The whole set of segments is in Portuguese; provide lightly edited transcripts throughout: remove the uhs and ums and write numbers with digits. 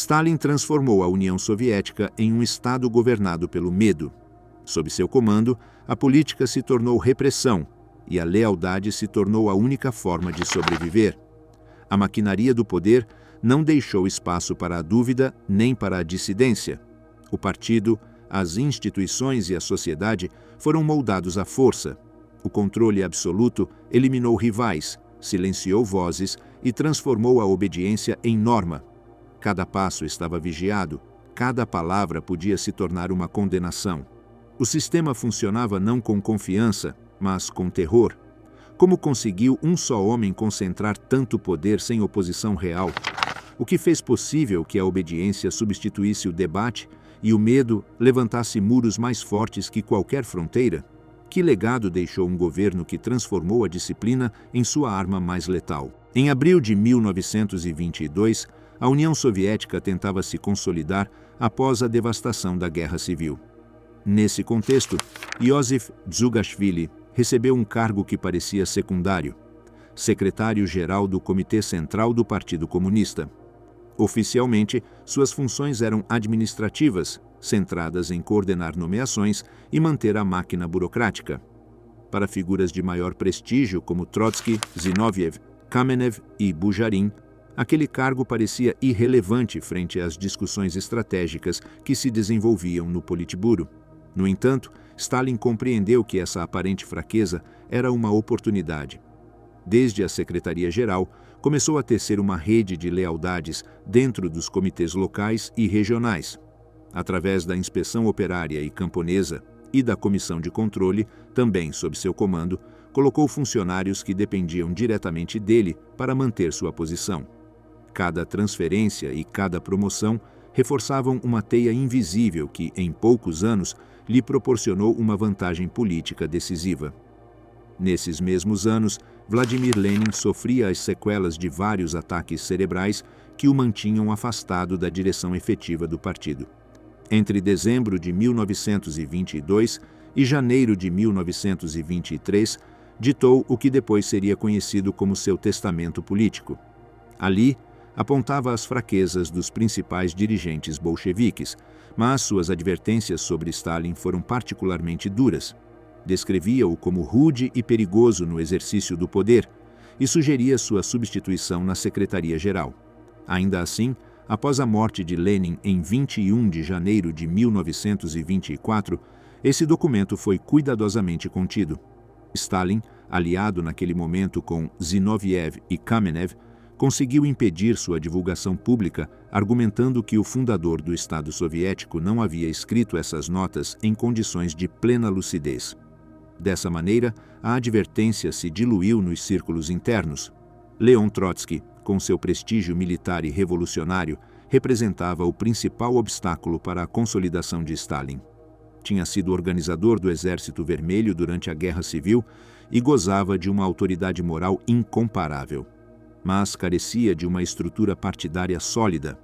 Stalin transformou a União Soviética em um Estado governado pelo medo. Sob seu comando, a política se tornou repressão e a lealdade se tornou a única forma de sobreviver. A maquinaria do poder não deixou espaço para a dúvida nem para a dissidência. O partido, as instituições e a sociedade foram moldados à força. O controle absoluto eliminou rivais, silenciou vozes e transformou a obediência em norma. Cada passo estava vigiado, cada palavra podia se tornar uma condenação. O sistema funcionava não com confiança, mas com terror. Como conseguiu um só homem concentrar tanto poder sem oposição real? O que fez possível que a obediência substituísse o debate e o medo levantasse muros mais fortes que qualquer fronteira? Que legado deixou um governo que transformou a disciplina em sua arma mais letal? Em abril de 1922, a União Soviética tentava se consolidar após a devastação da Guerra Civil. Nesse contexto, Iosif Dzugashvili recebeu um cargo que parecia secundário: secretário-geral do Comitê Central do Partido Comunista. Oficialmente, suas funções eram administrativas, centradas em coordenar nomeações e manter a máquina burocrática. Para figuras de maior prestígio como Trotsky, Zinoviev, Kamenev e Bujarin, aquele cargo parecia irrelevante frente às discussões estratégicas que se desenvolviam no Politburo. No entanto, Stalin compreendeu que essa aparente fraqueza era uma oportunidade. Desde a Secretaria-Geral, começou a tecer uma rede de lealdades dentro dos comitês locais e regionais. Através da inspeção operária e camponesa e da comissão de controle, também sob seu comando, colocou funcionários que dependiam diretamente dele para manter sua posição. Cada transferência e cada promoção reforçavam uma teia invisível que, em poucos anos, lhe proporcionou uma vantagem política decisiva. Nesses mesmos anos, Vladimir Lenin sofria as sequelas de vários ataques cerebrais que o mantinham afastado da direção efetiva do partido. Entre dezembro de 1922 e janeiro de 1923, ditou o que depois seria conhecido como seu testamento político. Ali, apontava as fraquezas dos principais dirigentes bolcheviques, mas suas advertências sobre Stalin foram particularmente duras. Descrevia-o como rude e perigoso no exercício do poder e sugeria sua substituição na Secretaria-Geral. Ainda assim, após a morte de Lenin em 21 de janeiro de 1924, esse documento foi cuidadosamente contido. Stalin, aliado naquele momento com Zinoviev e Kamenev, conseguiu impedir sua divulgação pública, argumentando que o fundador do Estado Soviético não havia escrito essas notas em condições de plena lucidez. Dessa maneira, a advertência se diluiu nos círculos internos. Leon Trotsky, com seu prestígio militar e revolucionário, representava o principal obstáculo para a consolidação de Stalin. Tinha sido organizador do Exército Vermelho durante a Guerra Civil e gozava de uma autoridade moral incomparável. Mas carecia de uma estrutura partidária sólida.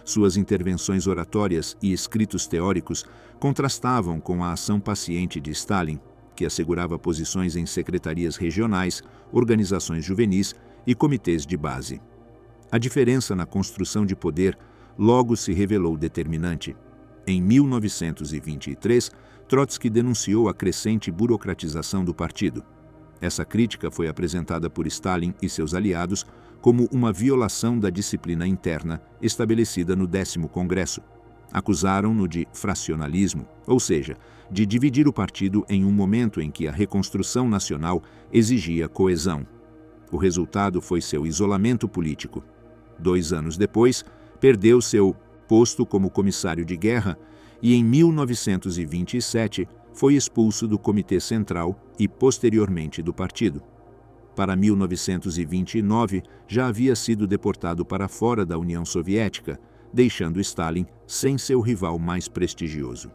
Suas intervenções oratórias e escritos teóricos contrastavam com a ação paciente de Stalin, que assegurava posições em secretarias regionais, organizações juvenis e comitês de base. A diferença na construção de poder logo se revelou determinante. Em 1923, Trotsky denunciou a crescente burocratização do partido. Essa crítica foi apresentada por Stalin e seus aliados como uma violação da disciplina interna estabelecida no 10º Congresso. Acusaram-no de fracionalismo, ou seja, de dividir o partido em um momento em que a reconstrução nacional exigia coesão. O resultado foi seu isolamento político. 2 anos depois, perdeu seu posto como comissário de guerra e, em 1927, foi expulso do Comitê Central e, posteriormente, do partido. Para 1929, já havia sido deportado para fora da União Soviética, deixando Stalin sem seu rival mais prestigioso.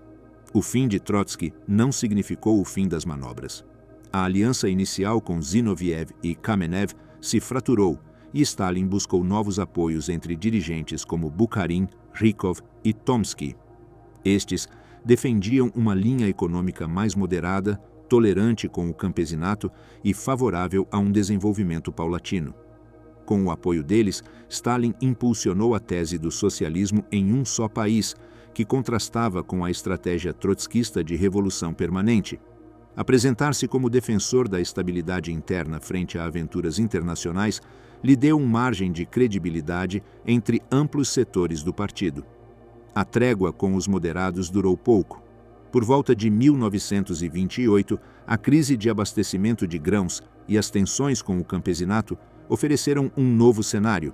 O fim de Trotsky não significou o fim das manobras. A aliança inicial com Zinoviev e Kamenev se fraturou e Stalin buscou novos apoios entre dirigentes como Bukharin, Rykov e Tomsky. Estes defendiam uma linha econômica mais moderada, tolerante com o campesinato e favorável a um desenvolvimento paulatino. Com o apoio deles, Stalin impulsionou a tese do socialismo em um só país, que contrastava com a estratégia trotskista de revolução permanente. Apresentar-se como defensor da estabilidade interna frente a aventuras internacionais lhe deu uma margem de credibilidade entre amplos setores do partido. A trégua com os moderados durou pouco. Por volta de 1928, a crise de abastecimento de grãos e as tensões com o campesinato ofereceram um novo cenário.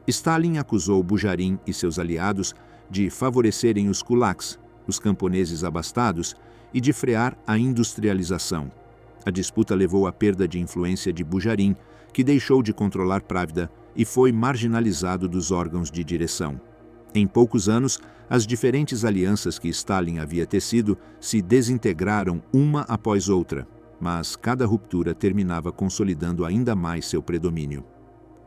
Stalin acusou Bujarin e seus aliados de favorecerem os kulaks, os camponeses abastados, e de frear a industrialização. A disputa levou à perda de influência de Bujarin, que deixou de controlar Pravda e foi marginalizado dos órgãos de direção. Em poucos anos, as diferentes alianças que Stalin havia tecido se desintegraram uma após outra, mas cada ruptura terminava consolidando ainda mais seu predomínio.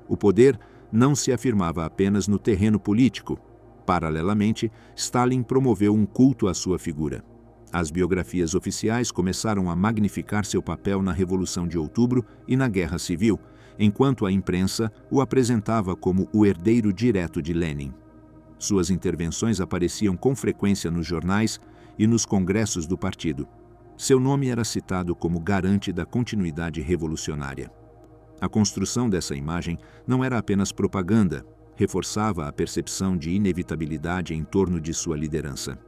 O poder não se afirmava apenas no terreno político. Paralelamente, Stalin promoveu um culto à sua figura. As biografias oficiais começaram a magnificar seu papel na Revolução de Outubro e na Guerra Civil, enquanto a imprensa o apresentava como o herdeiro direto de Lenin. Suas intervenções apareciam com frequência nos jornais e nos congressos do partido. Seu nome era citado como garante da continuidade revolucionária. A construção dessa imagem não era apenas propaganda, reforçava a percepção de inevitabilidade em torno de sua liderança.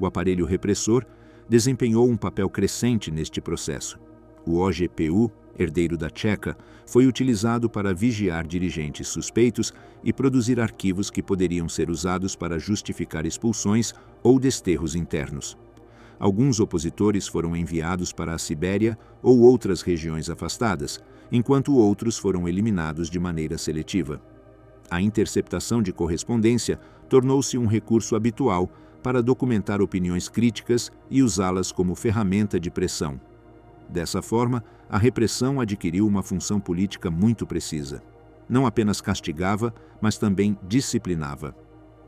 O aparelho repressor desempenhou um papel crescente neste processo. O OGPU, herdeiro da Tcheca, foi utilizado para vigiar dirigentes suspeitos e produzir arquivos que poderiam ser usados para justificar expulsões ou desterros internos. Alguns opositores foram enviados para a Sibéria ou outras regiões afastadas, enquanto outros foram eliminados de maneira seletiva. A interceptação de correspondência tornou-se um recurso habitual para documentar opiniões críticas e usá-las como ferramenta de pressão. Dessa forma, a repressão adquiriu uma função política muito precisa. Não apenas castigava, mas também disciplinava.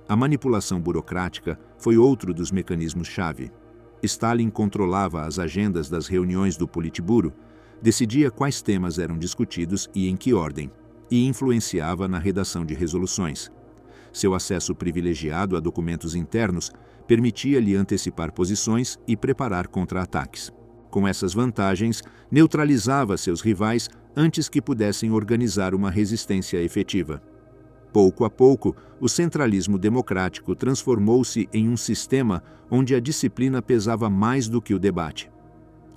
A manipulação burocrática foi outro dos mecanismos-chave. Stalin controlava as agendas das reuniões do Politburo, decidia quais temas eram discutidos e em que ordem, e influenciava na redação de resoluções. Seu acesso privilegiado a documentos internos permitia-lhe antecipar posições e preparar contra-ataques. Com essas vantagens, neutralizava seus rivais antes que pudessem organizar uma resistência efetiva. Pouco a pouco, o centralismo democrático transformou-se em um sistema onde a disciplina pesava mais do que o debate.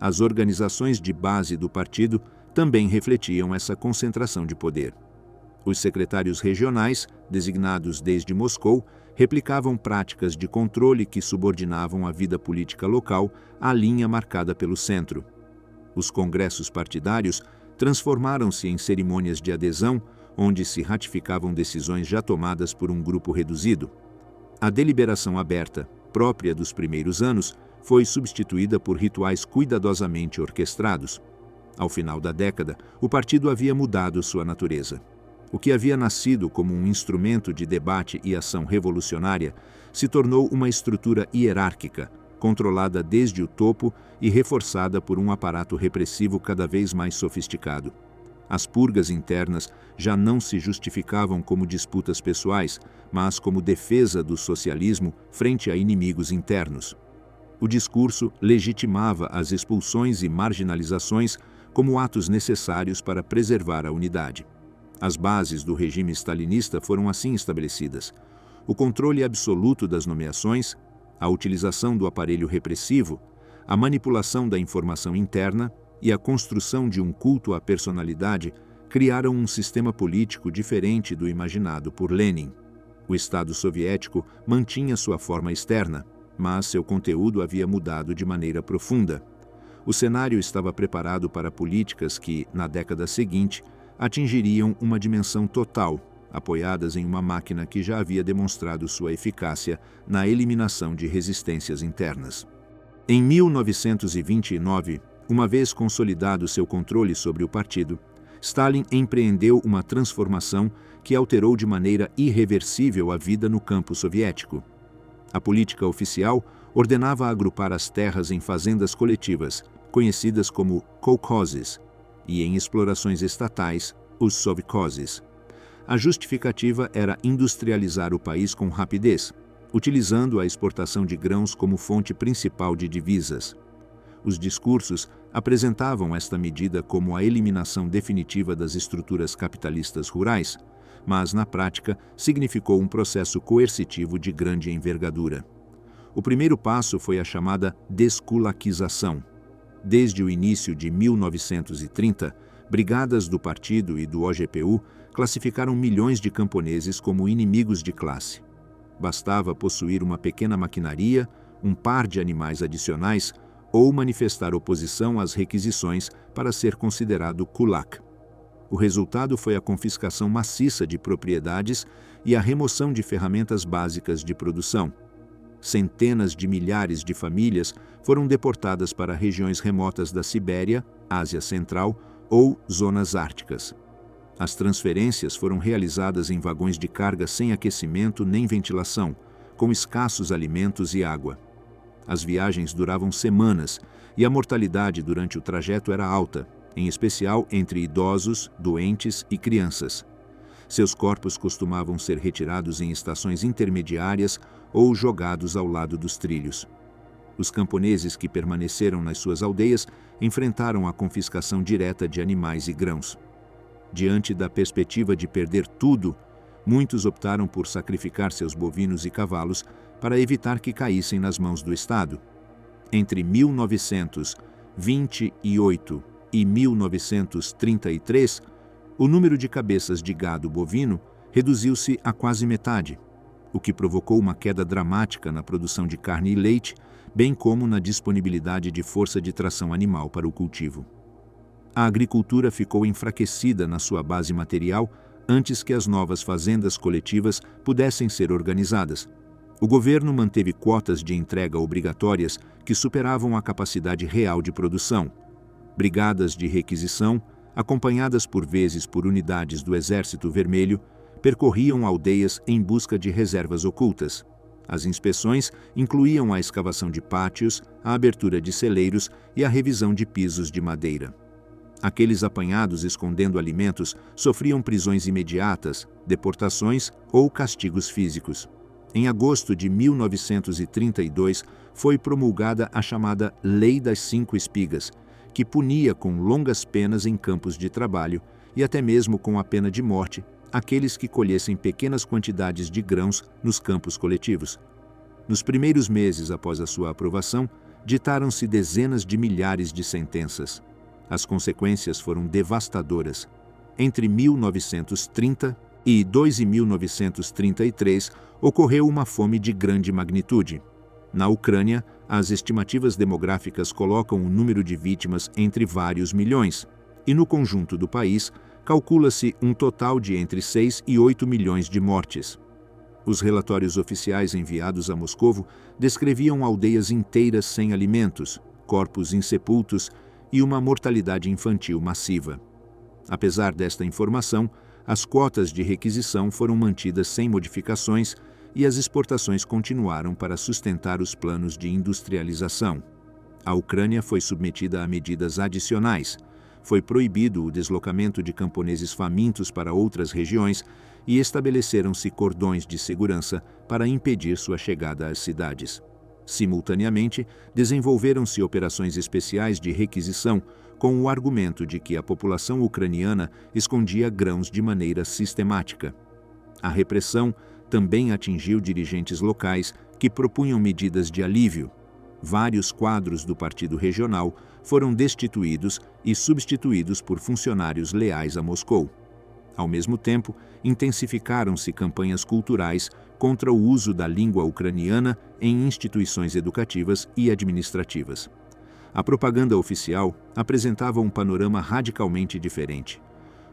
As organizações de base do partido também refletiam essa concentração de poder. Os secretários regionais, designados desde Moscou, replicavam práticas de controle que subordinavam a vida política local à linha marcada pelo centro. Os congressos partidários transformaram-se em cerimônias de adesão, onde se ratificavam decisões já tomadas por um grupo reduzido. A deliberação aberta, própria dos primeiros anos, foi substituída por rituais cuidadosamente orquestrados. Ao final da década, o partido havia mudado sua natureza. O que havia nascido como um instrumento de debate e ação revolucionária se tornou uma estrutura hierárquica, controlada desde o topo e reforçada por um aparato repressivo cada vez mais sofisticado. As purgas internas já não se justificavam como disputas pessoais, mas como defesa do socialismo frente a inimigos internos. O discurso legitimava as expulsões e marginalizações como atos necessários para preservar a unidade. As bases do regime stalinista foram assim estabelecidas. O controle absoluto das nomeações, a utilização do aparelho repressivo, a manipulação da informação interna e a construção de um culto à personalidade criaram um sistema político diferente do imaginado por Lenin. O Estado soviético mantinha sua forma externa, mas seu conteúdo havia mudado de maneira profunda. O cenário estava preparado para políticas que, na década seguinte, atingiriam uma dimensão total, apoiadas em uma máquina que já havia demonstrado sua eficácia na eliminação de resistências internas. Em 1929, uma vez consolidado seu controle sobre o partido, Stalin empreendeu uma transformação que alterou de maneira irreversível a vida no campo soviético. A política oficial ordenava agrupar as terras em fazendas coletivas, conhecidas como kolkhozes, e em explorações estatais, os sovkhozes. A justificativa era industrializar o país com rapidez, utilizando a exportação de grãos como fonte principal de divisas. Os discursos apresentavam esta medida como a eliminação definitiva das estruturas capitalistas rurais, mas, na prática, significou um processo coercitivo de grande envergadura. O primeiro passo foi a chamada desculaquização. Desde o início de 1930, brigadas do partido e do OGPU classificaram milhões de camponeses como inimigos de classe. Bastava possuir uma pequena maquinaria, um par de animais adicionais ou manifestar oposição às requisições para ser considerado kulak. O resultado foi a confiscação maciça de propriedades e a remoção de ferramentas básicas de produção. Centenas de milhares de famílias foram deportadas para regiões remotas da Sibéria, Ásia Central ou zonas árticas. As transferências foram realizadas em vagões de carga sem aquecimento nem ventilação, com escassos alimentos e água. As viagens duravam semanas e a mortalidade durante o trajeto era alta, em especial entre idosos, doentes e crianças. Seus corpos costumavam ser retirados em estações intermediárias ou jogados ao lado dos trilhos. Os camponeses que permaneceram nas suas aldeias enfrentaram a confiscação direta de animais e grãos. Diante da perspectiva de perder tudo, muitos optaram por sacrificar seus bovinos e cavalos para evitar que caíssem nas mãos do Estado. Entre 1928 e 1933, o número de cabeças de gado bovino reduziu-se a quase metade, o que provocou uma queda dramática na produção de carne e leite, bem como na disponibilidade de força de tração animal para o cultivo. A agricultura ficou enfraquecida na sua base material antes que as novas fazendas coletivas pudessem ser organizadas. O governo manteve quotas de entrega obrigatórias que superavam a capacidade real de produção. Brigadas de requisição, acompanhadas por vezes por unidades do Exército Vermelho, percorriam aldeias em busca de reservas ocultas. As inspeções incluíam a escavação de pátios, a abertura de celeiros e a revisão de pisos de madeira. Aqueles apanhados escondendo alimentos sofriam prisões imediatas, deportações ou castigos físicos. Em agosto de 1932, foi promulgada a chamada Lei das Cinco Espigas, que punia com longas penas em campos de trabalho e até mesmo com a pena de morte aqueles que colhessem pequenas quantidades de grãos nos campos coletivos. Nos primeiros meses após a sua aprovação, ditaram-se dezenas de milhares de sentenças. As consequências foram devastadoras. Entre 1930 e 1933, ocorreu uma fome de grande magnitude. Na Ucrânia, as estimativas demográficas colocam o número de vítimas entre vários milhões, e no conjunto do país, calcula-se um total de entre 6 e 8 milhões de mortes. Os relatórios oficiais enviados a Moscovo descreviam aldeias inteiras sem alimentos, corpos insepultos e uma mortalidade infantil massiva. Apesar desta informação, as quotas de requisição foram mantidas sem modificações e as exportações continuaram para sustentar os planos de industrialização. A Ucrânia foi submetida a medidas adicionais. Foi proibido o deslocamento de camponeses famintos para outras regiões e estabeleceram-se cordões de segurança para impedir sua chegada às cidades. Simultaneamente, desenvolveram-se operações especiais de requisição com o argumento de que a população ucraniana escondia grãos de maneira sistemática. A repressão também atingiu dirigentes locais que propunham medidas de alívio. Vários quadros do partido regional foram destituídos e substituídos por funcionários leais a Moscou. Ao mesmo tempo, intensificaram-se campanhas culturais contra o uso da língua ucraniana em instituições educativas e administrativas. A propaganda oficial apresentava um panorama radicalmente diferente.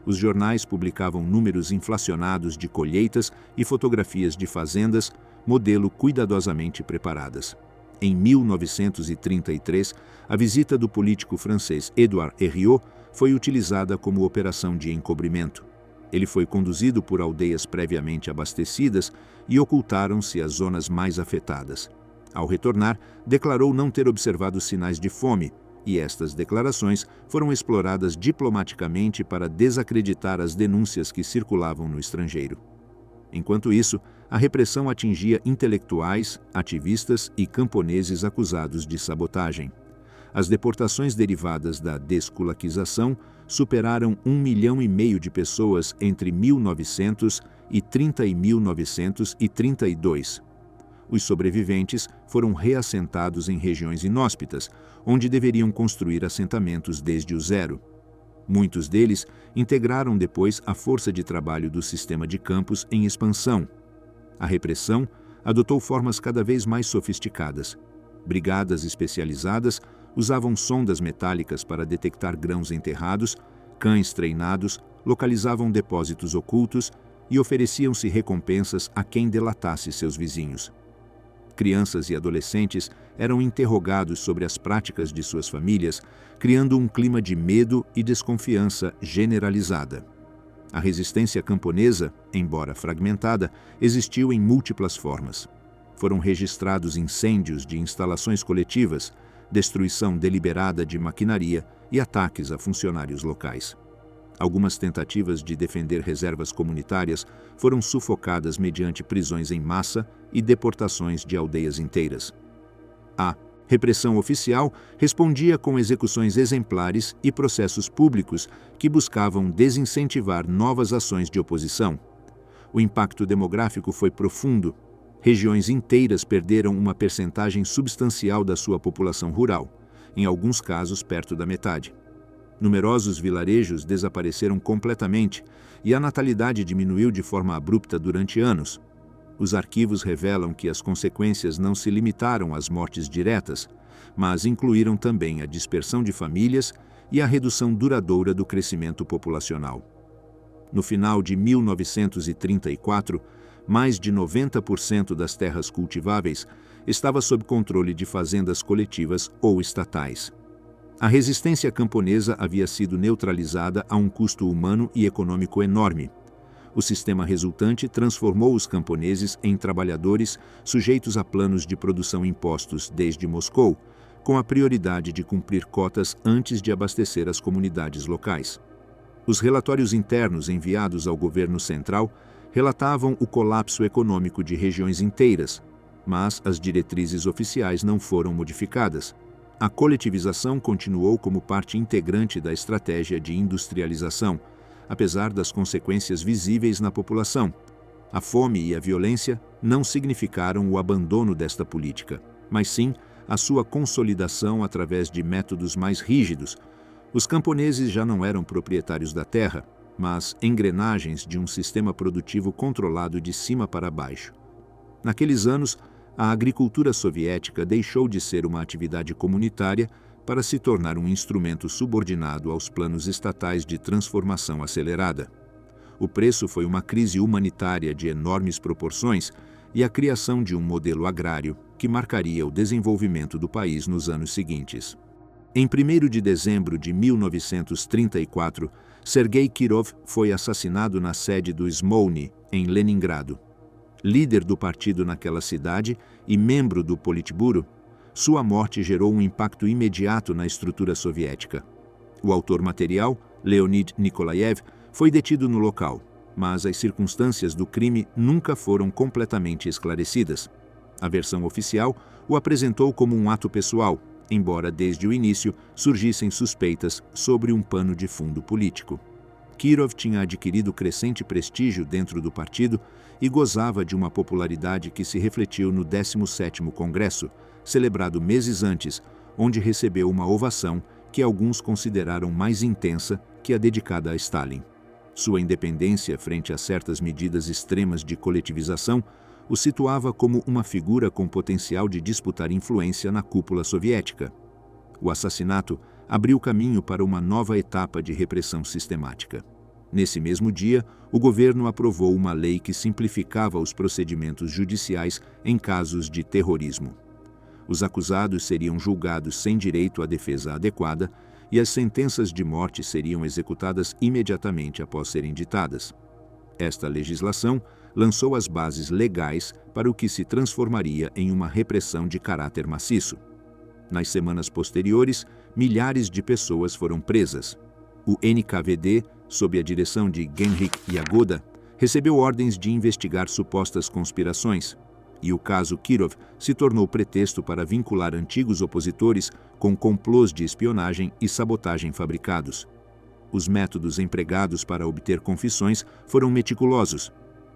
Os jornais publicavam números inflacionados de colheitas e fotografias de fazendas, modelo cuidadosamente preparadas. Em 1933, a visita do político francês Édouard Herriot foi utilizada como operação de encobrimento. Ele foi conduzido por aldeias previamente abastecidas e ocultaram-se as zonas mais afetadas. Ao retornar, declarou não ter observado sinais de fome, e estas declarações foram exploradas diplomaticamente para desacreditar as denúncias que circulavam no estrangeiro. Enquanto isso, a repressão atingia intelectuais, ativistas e camponeses acusados de sabotagem. As deportações derivadas da desculaquização superaram 1,5 milhão de pessoas entre 1930 e 1932. Os sobreviventes foram reassentados em regiões inóspitas, onde deveriam construir assentamentos desde o zero. Muitos deles integraram depois a força de trabalho do sistema de campos em expansão. A repressão adotou formas cada vez mais sofisticadas. Brigadas especializadas usavam sondas metálicas para detectar grãos enterrados, cães treinados localizavam depósitos ocultos e ofereciam-se recompensas a quem delatasse seus vizinhos. Crianças e adolescentes eram interrogados sobre as práticas de suas famílias, criando um clima de medo e desconfiança generalizada. A resistência camponesa, embora fragmentada, existiu em múltiplas formas. Foram registrados incêndios de instalações coletivas, destruição deliberada de maquinaria e ataques a funcionários locais. Algumas tentativas de defender reservas comunitárias foram sufocadas mediante prisões em massa e deportações de aldeias inteiras. A repressão oficial respondia com execuções exemplares e processos públicos que buscavam desincentivar novas ações de oposição. O impacto demográfico foi profundo. Regiões inteiras perderam uma percentagem substancial da sua população rural, em alguns casos perto da metade. Numerosos vilarejos desapareceram completamente e a natalidade diminuiu de forma abrupta durante anos. Os arquivos revelam que as consequências não se limitaram às mortes diretas, mas incluíram também a dispersão de famílias e a redução duradoura do crescimento populacional. No final de 1934, mais de 90% das terras cultiváveis estava sob controle de fazendas coletivas ou estatais. A resistência camponesa havia sido neutralizada a um custo humano e econômico enorme. O sistema resultante transformou os camponeses em trabalhadores sujeitos a planos de produção impostos desde Moscou, com a prioridade de cumprir cotas antes de abastecer as comunidades locais. Os relatórios internos enviados ao governo central relatavam o colapso econômico de regiões inteiras, mas as diretrizes oficiais não foram modificadas. A coletivização continuou como parte integrante da estratégia de industrialização, apesar das consequências visíveis na população. A fome e a violência não significaram o abandono desta política, mas sim a sua consolidação através de métodos mais rígidos. Os camponeses já não eram proprietários da terra, mas engrenagens de um sistema produtivo controlado de cima para baixo. Naqueles anos, a agricultura soviética deixou de ser uma atividade comunitária para se tornar um instrumento subordinado aos planos estatais de transformação acelerada. O preço foi uma crise humanitária de enormes proporções e a criação de um modelo agrário que marcaria o desenvolvimento do país nos anos seguintes. Em 1º de dezembro de 1934, Sergei Kirov foi assassinado na sede do Smolny, em Leningrado. Líder do partido naquela cidade e membro do Politburo, sua morte gerou um impacto imediato na estrutura soviética. O autor material, Leonid Nikolaev, foi detido no local, mas as circunstâncias do crime nunca foram completamente esclarecidas. A versão oficial o apresentou como um ato pessoal, embora desde o início surgissem suspeitas sobre um pano de fundo político. Kirov tinha adquirido crescente prestígio dentro do partido e gozava de uma popularidade que se refletiu no 17º Congresso, celebrado meses antes, onde recebeu uma ovação que alguns consideraram mais intensa que a dedicada a Stalin. Sua independência frente a certas medidas extremas de coletivização o situava como uma figura com potencial de disputar influência na cúpula soviética. O assassinato abriu caminho para uma nova etapa de repressão sistemática. Nesse mesmo dia, o governo aprovou uma lei que simplificava os procedimentos judiciais em casos de terrorismo. Os acusados seriam julgados sem direito à defesa adequada e as sentenças de morte seriam executadas imediatamente após serem ditadas. Esta legislação lançou as bases legais para o que se transformaria em uma repressão de caráter maciço. Nas semanas posteriores, milhares de pessoas foram presas. O NKVD, sob a direção de Genrik Yagoda, recebeu ordens de investigar supostas conspirações, e o caso Kirov se tornou pretexto para vincular antigos opositores com complôs de espionagem e sabotagem fabricados. Os métodos empregados para obter confissões foram meticulosos.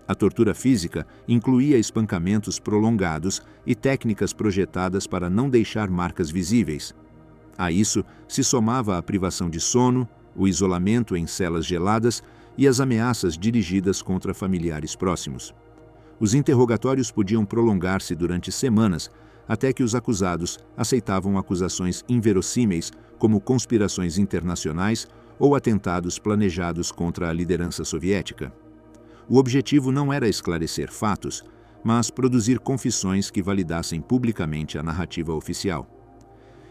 A tortura física incluía espancamentos prolongados e técnicas projetadas para não deixar marcas visíveis. A isso se somava a privação de sono, o isolamento em celas geladas e as ameaças dirigidas contra familiares próximos. Os interrogatórios podiam prolongar-se durante semanas, até que os acusados aceitavam acusações inverossímeis, como conspirações internacionais ou atentados planejados contra a liderança soviética. O objetivo não era esclarecer fatos, mas produzir confissões que validassem publicamente a narrativa oficial.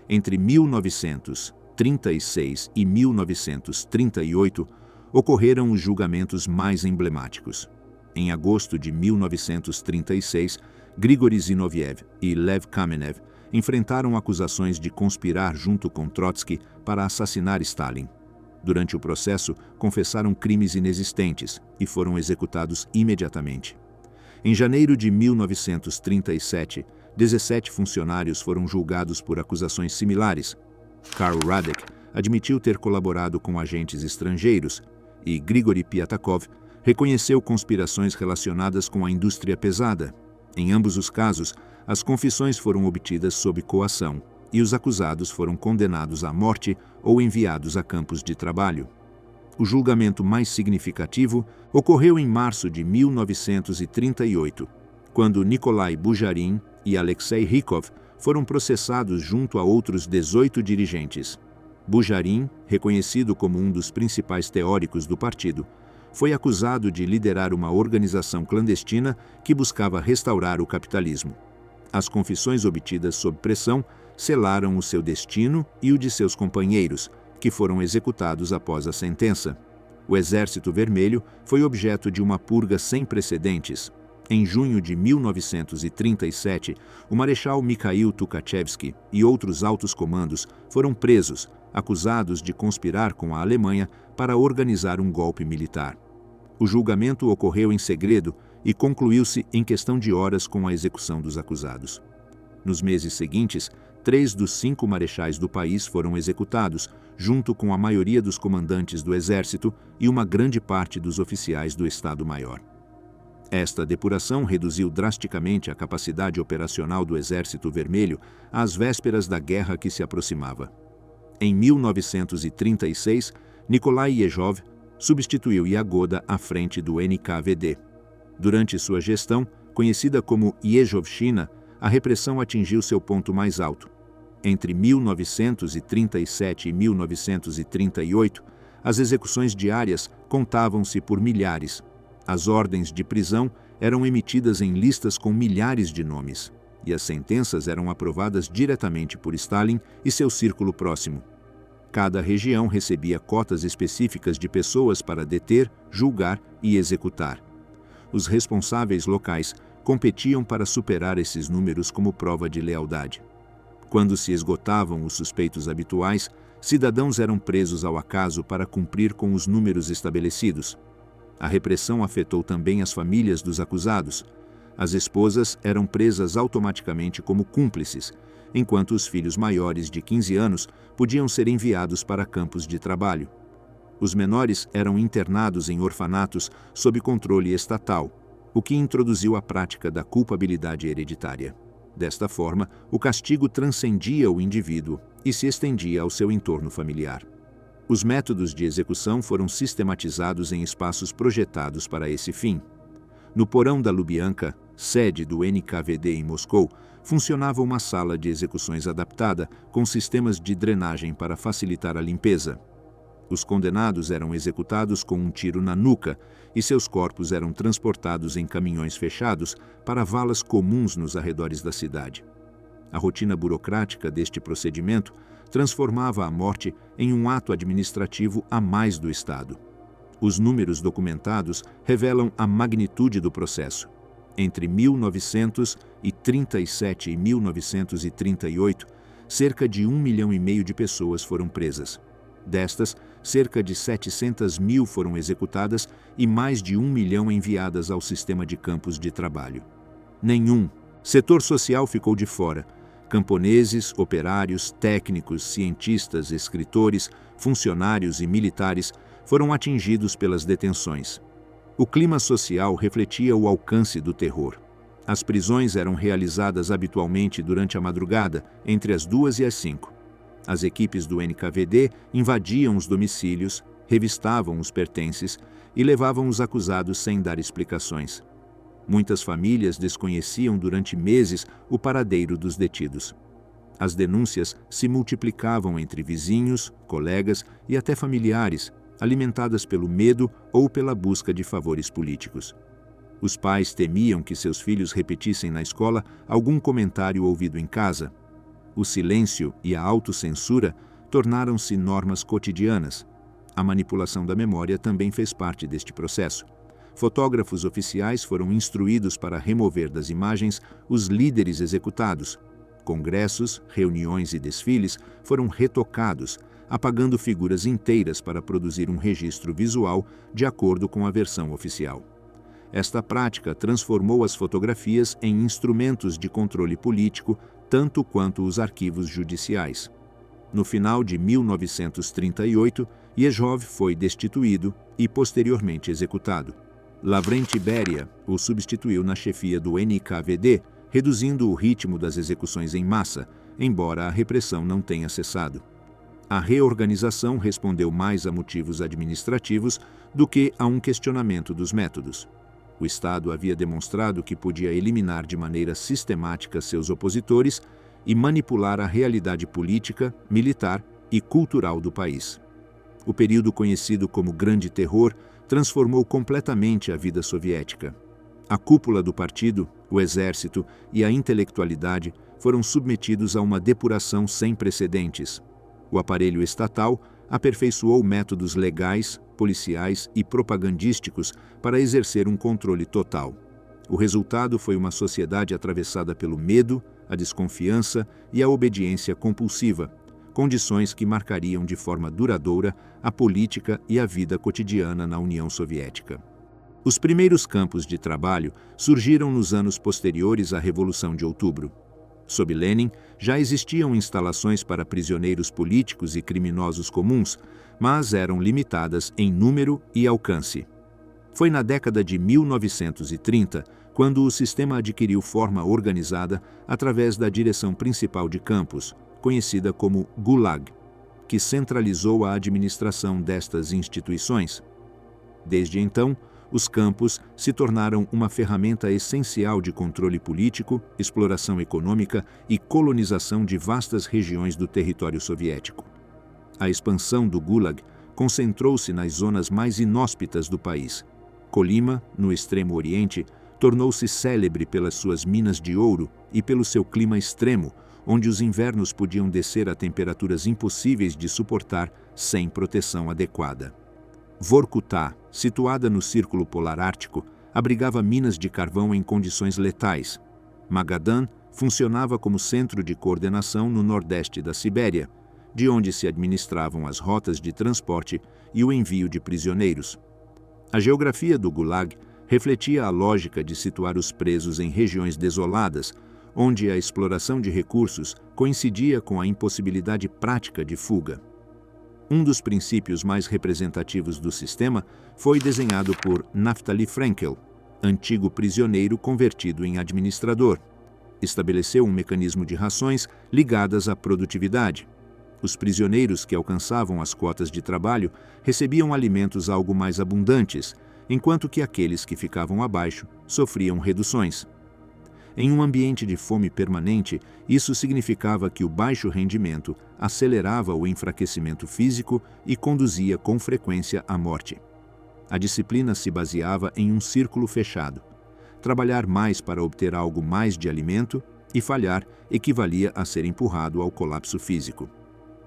Entre 1936 e 1938, ocorreram os julgamentos mais emblemáticos. Em agosto de 1936, Grigory Zinoviev e Lev Kamenev enfrentaram acusações de conspirar junto com Trotsky para assassinar Stalin. Durante o processo, confessaram crimes inexistentes e foram executados imediatamente. Em janeiro de 1937, 17 funcionários foram julgados por acusações similares. Karl Radek admitiu ter colaborado com agentes estrangeiros e Grigory Piatakov reconheceu conspirações relacionadas com a indústria pesada. Em ambos os casos, as confissões foram obtidas sob coação e os acusados foram condenados à morte ou enviados a campos de trabalho. O julgamento mais significativo ocorreu em março de 1938, quando Nikolai Bujarin e Alexei Rykov foram processados junto a outros 18 dirigentes. Bujarin, reconhecido como um dos principais teóricos do partido, foi acusado de liderar uma organização clandestina que buscava restaurar o capitalismo. As confissões obtidas sob pressão selaram o seu destino e o de seus companheiros, que foram executados após a sentença. O Exército Vermelho foi objeto de uma purga sem precedentes. Em junho de 1937, o Marechal Mikhail Tukhachevsky e outros altos comandos foram presos, acusados de conspirar com a Alemanha para organizar um golpe militar. O julgamento ocorreu em segredo e concluiu-se em questão de horas com a execução dos acusados. Nos meses seguintes, 3 dos 5 marechais do país foram executados, junto com a maioria dos comandantes do exército e uma grande parte dos oficiais do Estado-Maior. Esta depuração reduziu drasticamente a capacidade operacional do Exército Vermelho às vésperas da guerra que se aproximava. Em 1936, Nikolai Yezhov substituiu Yagoda à frente do NKVD. Durante sua gestão, conhecida como Yezhovshchina, a repressão atingiu seu ponto mais alto. Entre 1937 e 1938, as execuções diárias contavam-se por milhares. As ordens de prisão eram emitidas em listas com milhares de nomes, e as sentenças eram aprovadas diretamente por Stalin e seu círculo próximo. Cada região recebia cotas específicas de pessoas para deter, julgar e executar. Os responsáveis locais competiam para superar esses números como prova de lealdade. Quando se esgotavam os suspeitos habituais, cidadãos eram presos ao acaso para cumprir com os números estabelecidos. A repressão afetou também as famílias dos acusados. As esposas eram presas automaticamente como cúmplices, enquanto os filhos maiores de 15 anos podiam ser enviados para campos de trabalho. Os menores eram internados em orfanatos sob controle estatal, o que introduziu a prática da culpabilidade hereditária. Desta forma, o castigo transcendia o indivíduo e se estendia ao seu entorno familiar. Os métodos de execução foram sistematizados em espaços projetados para esse fim. No porão da Lubyanka, sede do NKVD em Moscou, funcionava uma sala de execuções adaptada com sistemas de drenagem para facilitar a limpeza. Os condenados eram executados com um tiro na nuca e seus corpos eram transportados em caminhões fechados para valas comuns nos arredores da cidade. A rotina burocrática deste procedimento transformava a morte em um ato administrativo a mais do Estado. Os números documentados revelam a magnitude do processo. Entre 1937 e 1938, cerca de 1,5 milhão de pessoas foram presas. Destas, cerca de 700 mil foram executadas e mais de 1 milhão enviadas ao sistema de campos de trabalho. Nenhum setor social ficou de fora. Camponeses, operários, técnicos, cientistas, escritores, funcionários e militares foram atingidos pelas detenções. O clima social refletia o alcance do terror. As prisões eram realizadas habitualmente durante a madrugada, entre as 2 e as 5. As equipes do NKVD invadiam os domicílios, revistavam os pertences e levavam os acusados sem dar explicações. Muitas famílias desconheciam durante meses o paradeiro dos detidos. As denúncias se multiplicavam entre vizinhos, colegas e até familiares, alimentadas pelo medo ou pela busca de favores políticos. Os pais temiam que seus filhos repetissem na escola algum comentário ouvido em casa. O silêncio e a autocensura tornaram-se normas cotidianas. A manipulação da memória também fez parte deste processo. Fotógrafos oficiais foram instruídos para remover das imagens os líderes executados. Congressos, reuniões e desfiles foram retocados, apagando figuras inteiras para produzir um registro visual de acordo com a versão oficial. Esta prática transformou as fotografias em instrumentos de controle político, tanto quanto os arquivos judiciais. No final de 1938, Yezhov foi destituído e posteriormente executado. Lavrenti Beria o substituiu na chefia do NKVD, reduzindo o ritmo das execuções em massa, embora a repressão não tenha cessado. A reorganização respondeu mais a motivos administrativos do que a um questionamento dos métodos. O Estado havia demonstrado que podia eliminar de maneira sistemática seus opositores e manipular a realidade política, militar e cultural do país. O período conhecido como Grande Terror transformou completamente a vida soviética. A cúpula do partido, o exército e a intelectualidade foram submetidos a uma depuração sem precedentes. O aparelho estatal aperfeiçoou métodos legais, policiais e propagandísticos para exercer um controle total. O resultado foi uma sociedade atravessada pelo medo, a desconfiança e a obediência compulsiva, condições que marcariam de forma duradoura a política e a vida cotidiana na União Soviética. Os primeiros campos de trabalho surgiram nos anos posteriores à Revolução de Outubro. Sob Lenin, já existiam instalações para prisioneiros políticos e criminosos comuns, mas eram limitadas em número e alcance. Foi na década de 1930 quando o sistema adquiriu forma organizada através da Direção Principal de Campos, conhecida como Gulag, que centralizou a administração destas instituições. Desde então, os campos se tornaram uma ferramenta essencial de controle político, exploração econômica e colonização de vastas regiões do território soviético. A expansão do Gulag concentrou-se nas zonas mais inóspitas do país. Colima, no extremo oriente, tornou-se célebre pelas suas minas de ouro e pelo seu clima extremo, onde os invernos podiam descer a temperaturas impossíveis de suportar sem proteção adequada. Vorkutá, situada no Círculo Polar Ártico, abrigava minas de carvão em condições letais. Magadan funcionava como centro de coordenação no nordeste da Sibéria, de onde se administravam as rotas de transporte e o envio de prisioneiros. A geografia do Gulag refletia a lógica de situar os presos em regiões desoladas, onde a exploração de recursos coincidia com a impossibilidade prática de fuga. Um dos princípios mais representativos do sistema foi desenhado por Naftali Frenkel, antigo prisioneiro convertido em administrador. Estabeleceu um mecanismo de rações ligadas à produtividade. Os prisioneiros que alcançavam as cotas de trabalho recebiam alimentos algo mais abundantes, enquanto que aqueles que ficavam abaixo sofriam reduções. Em um ambiente de fome permanente, isso significava que o baixo rendimento acelerava o enfraquecimento físico e conduzia com frequência à morte. A disciplina se baseava em um círculo fechado. Trabalhar mais para obter algo mais de alimento e falhar equivalia a ser empurrado ao colapso físico.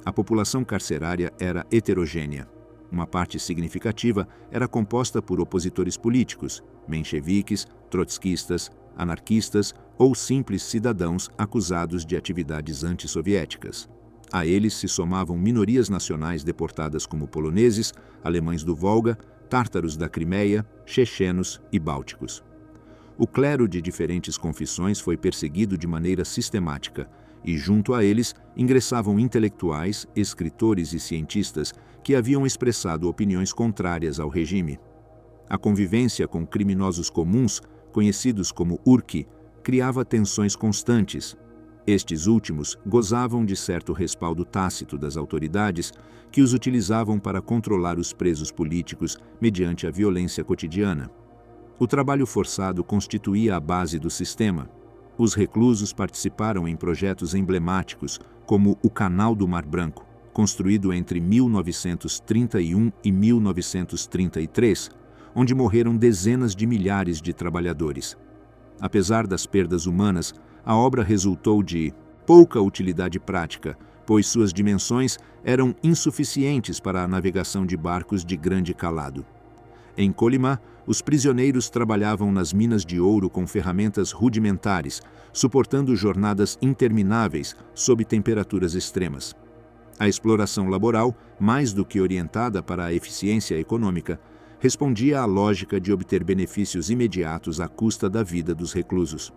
A população carcerária era heterogênea. Uma parte significativa era composta por opositores políticos, mencheviques, trotskistas, anarquistas, ou simples cidadãos acusados de atividades antissoviéticas. A eles se somavam minorias nacionais deportadas como poloneses, alemães do Volga, tártaros da Crimeia, chechenos e bálticos. O clero de diferentes confissões foi perseguido de maneira sistemática e, junto a eles, ingressavam intelectuais, escritores e cientistas que haviam expressado opiniões contrárias ao regime. A convivência com criminosos comuns, conhecidos como urki, criava tensões constantes. Estes últimos gozavam de certo respaldo tácito das autoridades que os utilizavam para controlar os presos políticos mediante a violência cotidiana. O trabalho forçado constituía a base do sistema. Os reclusos participaram em projetos emblemáticos, como o Canal do Mar Branco, construído entre 1931 e 1933, onde morreram dezenas de milhares de trabalhadores. Apesar das perdas humanas, a obra resultou de pouca utilidade prática, pois suas dimensões eram insuficientes para a navegação de barcos de grande calado. Em Kolyma, os prisioneiros trabalhavam nas minas de ouro com ferramentas rudimentares, suportando jornadas intermináveis sob temperaturas extremas. A exploração laboral, mais do que orientada para a eficiência econômica, respondia à lógica de obter benefícios imediatos à custa da vida dos reclusos.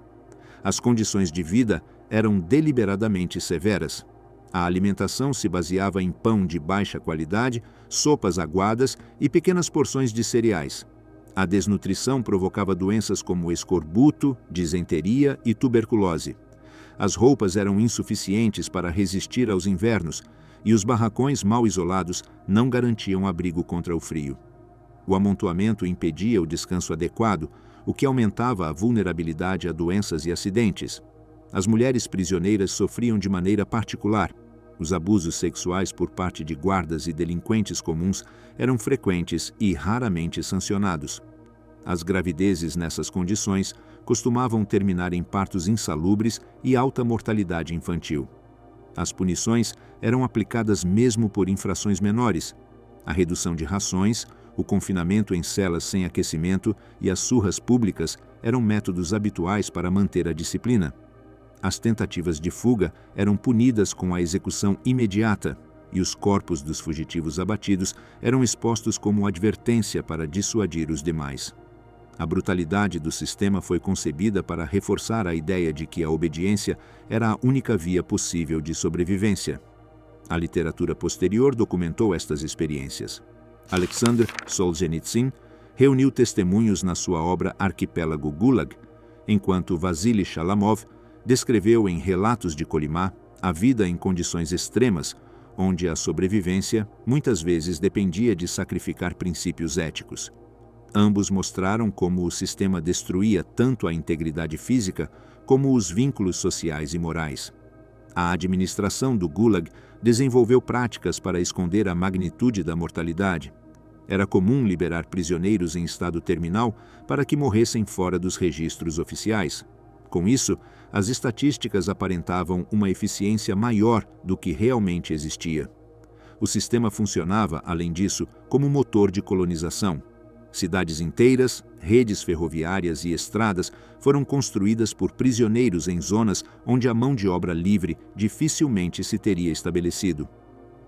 As condições de vida eram deliberadamente severas. A alimentação se baseava em pão de baixa qualidade, sopas aguadas e pequenas porções de cereais. A desnutrição provocava doenças como escorbuto, disenteria e tuberculose. As roupas eram insuficientes para resistir aos invernos e os barracões mal isolados não garantiam abrigo contra o frio. O amontoamento impedia o descanso adequado, o que aumentava a vulnerabilidade a doenças e acidentes. As mulheres prisioneiras sofriam de maneira particular. Os abusos sexuais por parte de guardas e delinquentes comuns eram frequentes e raramente sancionados. As gravidezes nessas condições costumavam terminar em partos insalubres e alta mortalidade infantil. As punições eram aplicadas mesmo por infrações menores. A redução de rações, o confinamento em celas sem aquecimento e as surras públicas eram métodos habituais para manter a disciplina. As tentativas de fuga eram punidas com a execução imediata e os corpos dos fugitivos abatidos eram expostos como advertência para dissuadir os demais. A brutalidade do sistema foi concebida para reforçar a ideia de que a obediência era a única via possível de sobrevivência. A literatura posterior documentou estas experiências. Alexander Solzhenitsyn reuniu testemunhos na sua obra Arquipélago Gulag, enquanto Vassili Shalamov descreveu em Relatos de Kolyma a vida em condições extremas, onde a sobrevivência muitas vezes dependia de sacrificar princípios éticos. Ambos mostraram como o sistema destruía tanto a integridade física como os vínculos sociais e morais. A administração do Gulag desenvolveu práticas para esconder a magnitude da mortalidade. Era comum liberar prisioneiros em estado terminal para que morressem fora dos registros oficiais. Com isso, as estatísticas aparentavam uma eficiência maior do que realmente existia. O sistema funcionava, além disso, como motor de colonização. Cidades inteiras, redes ferroviárias e estradas foram construídas por prisioneiros em zonas onde a mão de obra livre dificilmente se teria estabelecido.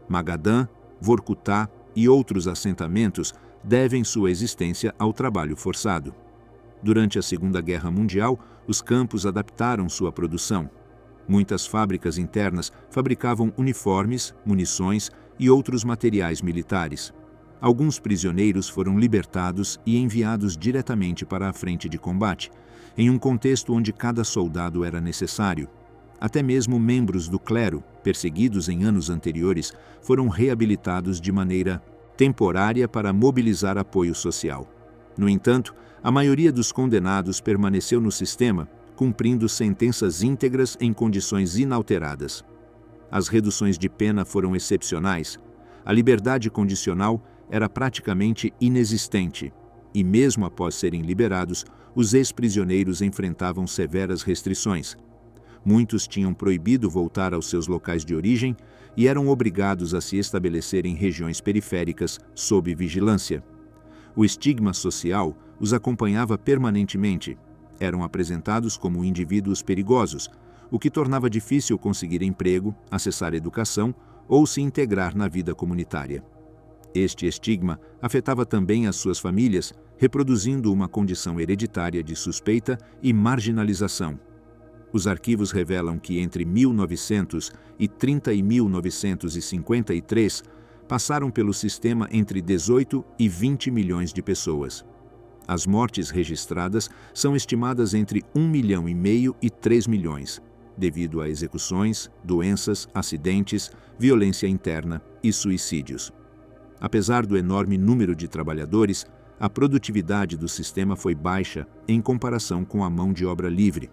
Magadan, Vorkutá e outros assentamentos devem sua existência ao trabalho forçado. Durante a Segunda Guerra Mundial, os campos adaptaram sua produção. Muitas fábricas internas fabricavam uniformes, munições e outros materiais militares. Alguns prisioneiros foram libertados e enviados diretamente para a frente de combate, em um contexto onde cada soldado era necessário. Até mesmo membros do clero, perseguidos em anos anteriores, foram reabilitados de maneira temporária para mobilizar apoio social. No entanto, a maioria dos condenados permaneceu no sistema, cumprindo sentenças íntegras em condições inalteradas. As reduções de pena foram excepcionais. A liberdade condicional era praticamente inexistente, e mesmo após serem liberados, os ex-prisioneiros enfrentavam severas restrições. Muitos tinham proibido voltar aos seus locais de origem e eram obrigados a se estabelecer em regiões periféricas sob vigilância. O estigma social os acompanhava permanentemente. Eram apresentados como indivíduos perigosos, o que tornava difícil conseguir emprego, acessar educação ou se integrar na vida comunitária. Este estigma afetava também as suas famílias, reproduzindo uma condição hereditária de suspeita e marginalização. Os arquivos revelam que entre 1930 e 1953 passaram pelo sistema entre 18 e 20 milhões de pessoas. As mortes registradas são estimadas entre 1,5 milhão e 3 milhões, devido a execuções, doenças, acidentes, violência interna e suicídios. Apesar do enorme número de trabalhadores, a produtividade do sistema foi baixa em comparação com a mão de obra livre.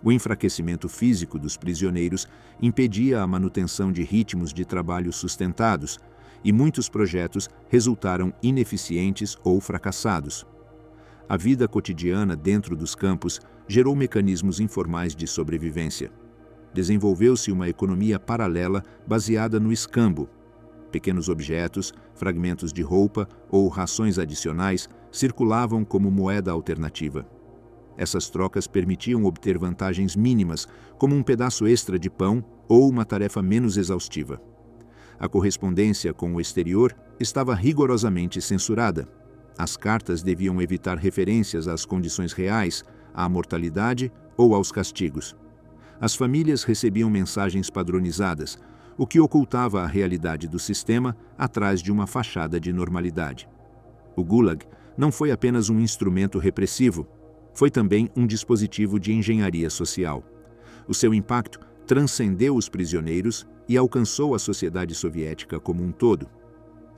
O enfraquecimento físico dos prisioneiros impedia a manutenção de ritmos de trabalho sustentados, e muitos projetos resultaram ineficientes ou fracassados. A vida cotidiana dentro dos campos gerou mecanismos informais de sobrevivência. Desenvolveu-se uma economia paralela baseada no escambo. Pequenos objetos, fragmentos de roupa ou rações adicionais circulavam como moeda alternativa. Essas trocas permitiam obter vantagens mínimas, como um pedaço extra de pão ou uma tarefa menos exaustiva. A correspondência com o exterior estava rigorosamente censurada. As cartas deviam evitar referências às condições reais, à mortalidade ou aos castigos. As famílias recebiam mensagens padronizadas, o que ocultava a realidade do sistema atrás de uma fachada de normalidade. O Gulag não foi apenas um instrumento repressivo, foi também um dispositivo de engenharia social. O seu impacto transcendeu os prisioneiros e alcançou a sociedade soviética como um todo.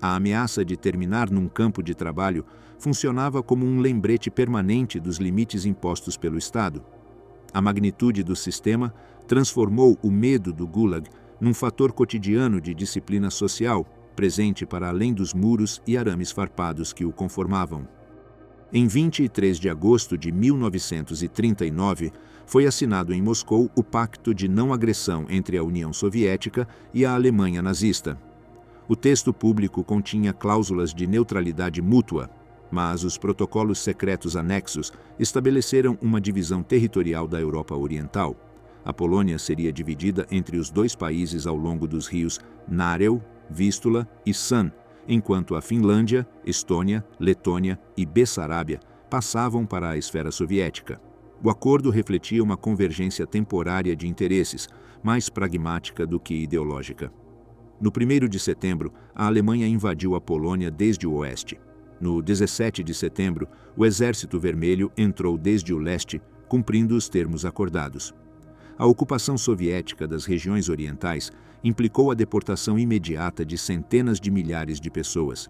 A ameaça de terminar num campo de trabalho funcionava como um lembrete permanente dos limites impostos pelo Estado. A magnitude do sistema transformou o medo do Gulag num fator cotidiano de disciplina social, presente para além dos muros e arames farpados que o conformavam. Em 23 de agosto de 1939, foi assinado em Moscou o Pacto de Não Agressão entre a União Soviética e a Alemanha nazista. O texto público continha cláusulas de neutralidade mútua, mas os protocolos secretos anexos estabeleceram uma divisão territorial da Europa Oriental. A Polônia seria dividida entre os dois países ao longo dos rios Narew, Vístula e San, enquanto a Finlândia, Estônia, Letônia e Bessarábia passavam para a esfera soviética. O acordo refletia uma convergência temporária de interesses, mais pragmática do que ideológica. No 1º de setembro, a Alemanha invadiu a Polônia desde o oeste. No 17 de setembro, o Exército Vermelho entrou desde o leste, cumprindo os termos acordados. A ocupação soviética das regiões orientais implicou a deportação imediata de centenas de milhares de pessoas.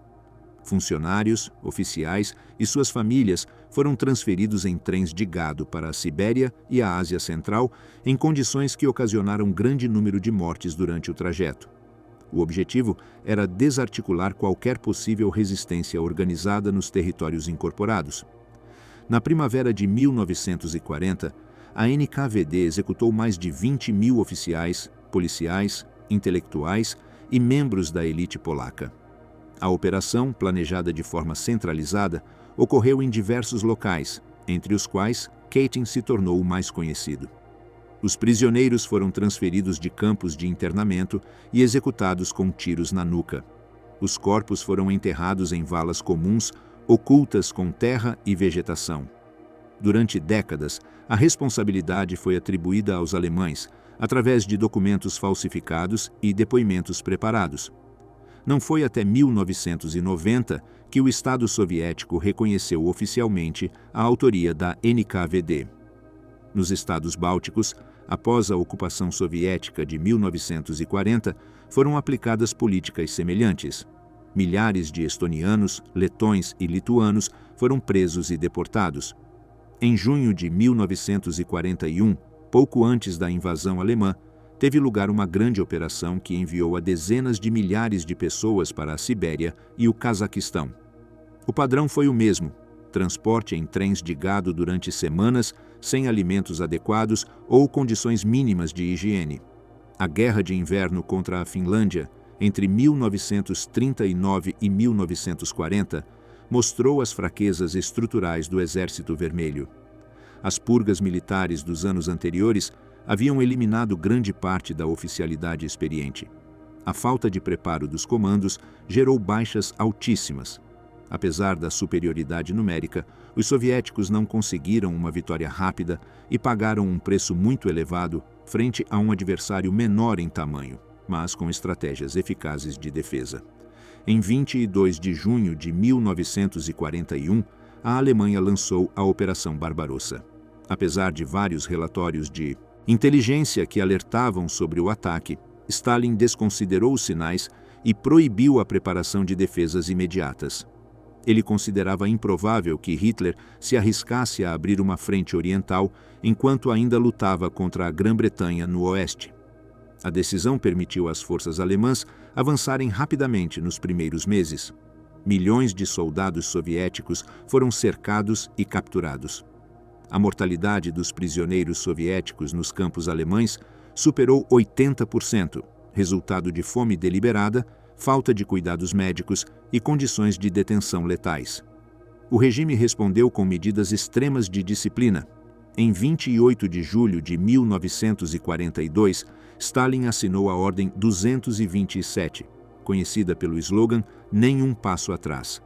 Funcionários, oficiais e suas famílias foram transferidos em trens de gado para a Sibéria e a Ásia Central, em condições que ocasionaram grande número de mortes durante o trajeto. O objetivo era desarticular qualquer possível resistência organizada nos territórios incorporados. Na primavera de 1940, a NKVD executou mais de 20 mil oficiais, policiais, intelectuais e membros da elite polaca. A operação, planejada de forma centralizada, ocorreu em diversos locais, entre os quais Katyn se tornou o mais conhecido. Os prisioneiros foram transferidos de campos de internamento e executados com tiros na nuca. Os corpos foram enterrados em valas comuns, ocultas com terra e vegetação. Durante décadas, a responsabilidade foi atribuída aos alemães, através de documentos falsificados e depoimentos preparados. Não foi até 1990 que o Estado soviético reconheceu oficialmente a autoria da NKVD. Nos Estados Bálticos, após a ocupação soviética de 1940, foram aplicadas políticas semelhantes. Milhares de estonianos, letões e lituanos foram presos e deportados. Em junho de 1941, pouco antes da invasão alemã, teve lugar uma grande operação que enviou a dezenas de milhares de pessoas para a Sibéria e o Cazaquistão. O padrão foi o mesmo: transporte em trens de gado durante semanas, sem alimentos adequados ou condições mínimas de higiene. A Guerra de Inverno contra a Finlândia, entre 1939 e 1940, mostrou as fraquezas estruturais do Exército Vermelho. As purgas militares dos anos anteriores haviam eliminado grande parte da oficialidade experiente. A falta de preparo dos comandos gerou baixas altíssimas. Apesar da superioridade numérica, os soviéticos não conseguiram uma vitória rápida e pagaram um preço muito elevado frente a um adversário menor em tamanho, mas com estratégias eficazes de defesa. Em 22 de junho de 1941, a Alemanha lançou a Operação Barbarossa. Apesar de vários relatórios de inteligência que alertavam sobre o ataque, Stalin desconsiderou os sinais e proibiu a preparação de defesas imediatas. Ele considerava improvável que Hitler se arriscasse a abrir uma frente oriental enquanto ainda lutava contra a Grã-Bretanha no oeste. A decisão permitiu às forças alemãs avançarem rapidamente nos primeiros meses. Milhões de soldados soviéticos foram cercados e capturados. A mortalidade dos prisioneiros soviéticos nos campos alemães superou 80%, resultado de fome deliberada, falta de cuidados médicos e condições de detenção letais. O regime respondeu com medidas extremas de disciplina. Em 28 de julho de 1942, Stalin assinou a Ordem 227, conhecida pelo slogan "Nenhum passo atrás".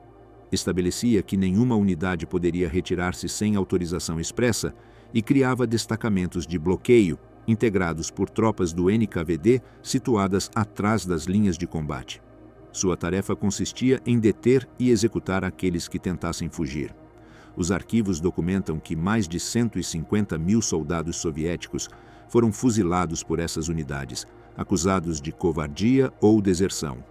Estabelecia que nenhuma unidade poderia retirar-se sem autorização expressa e criava destacamentos de bloqueio, integrados por tropas do NKVD situadas atrás das linhas de combate. Sua tarefa consistia em deter e executar aqueles que tentassem fugir. Os arquivos documentam que mais de 150 mil soldados soviéticos foram fuzilados por essas unidades, acusados de covardia ou deserção.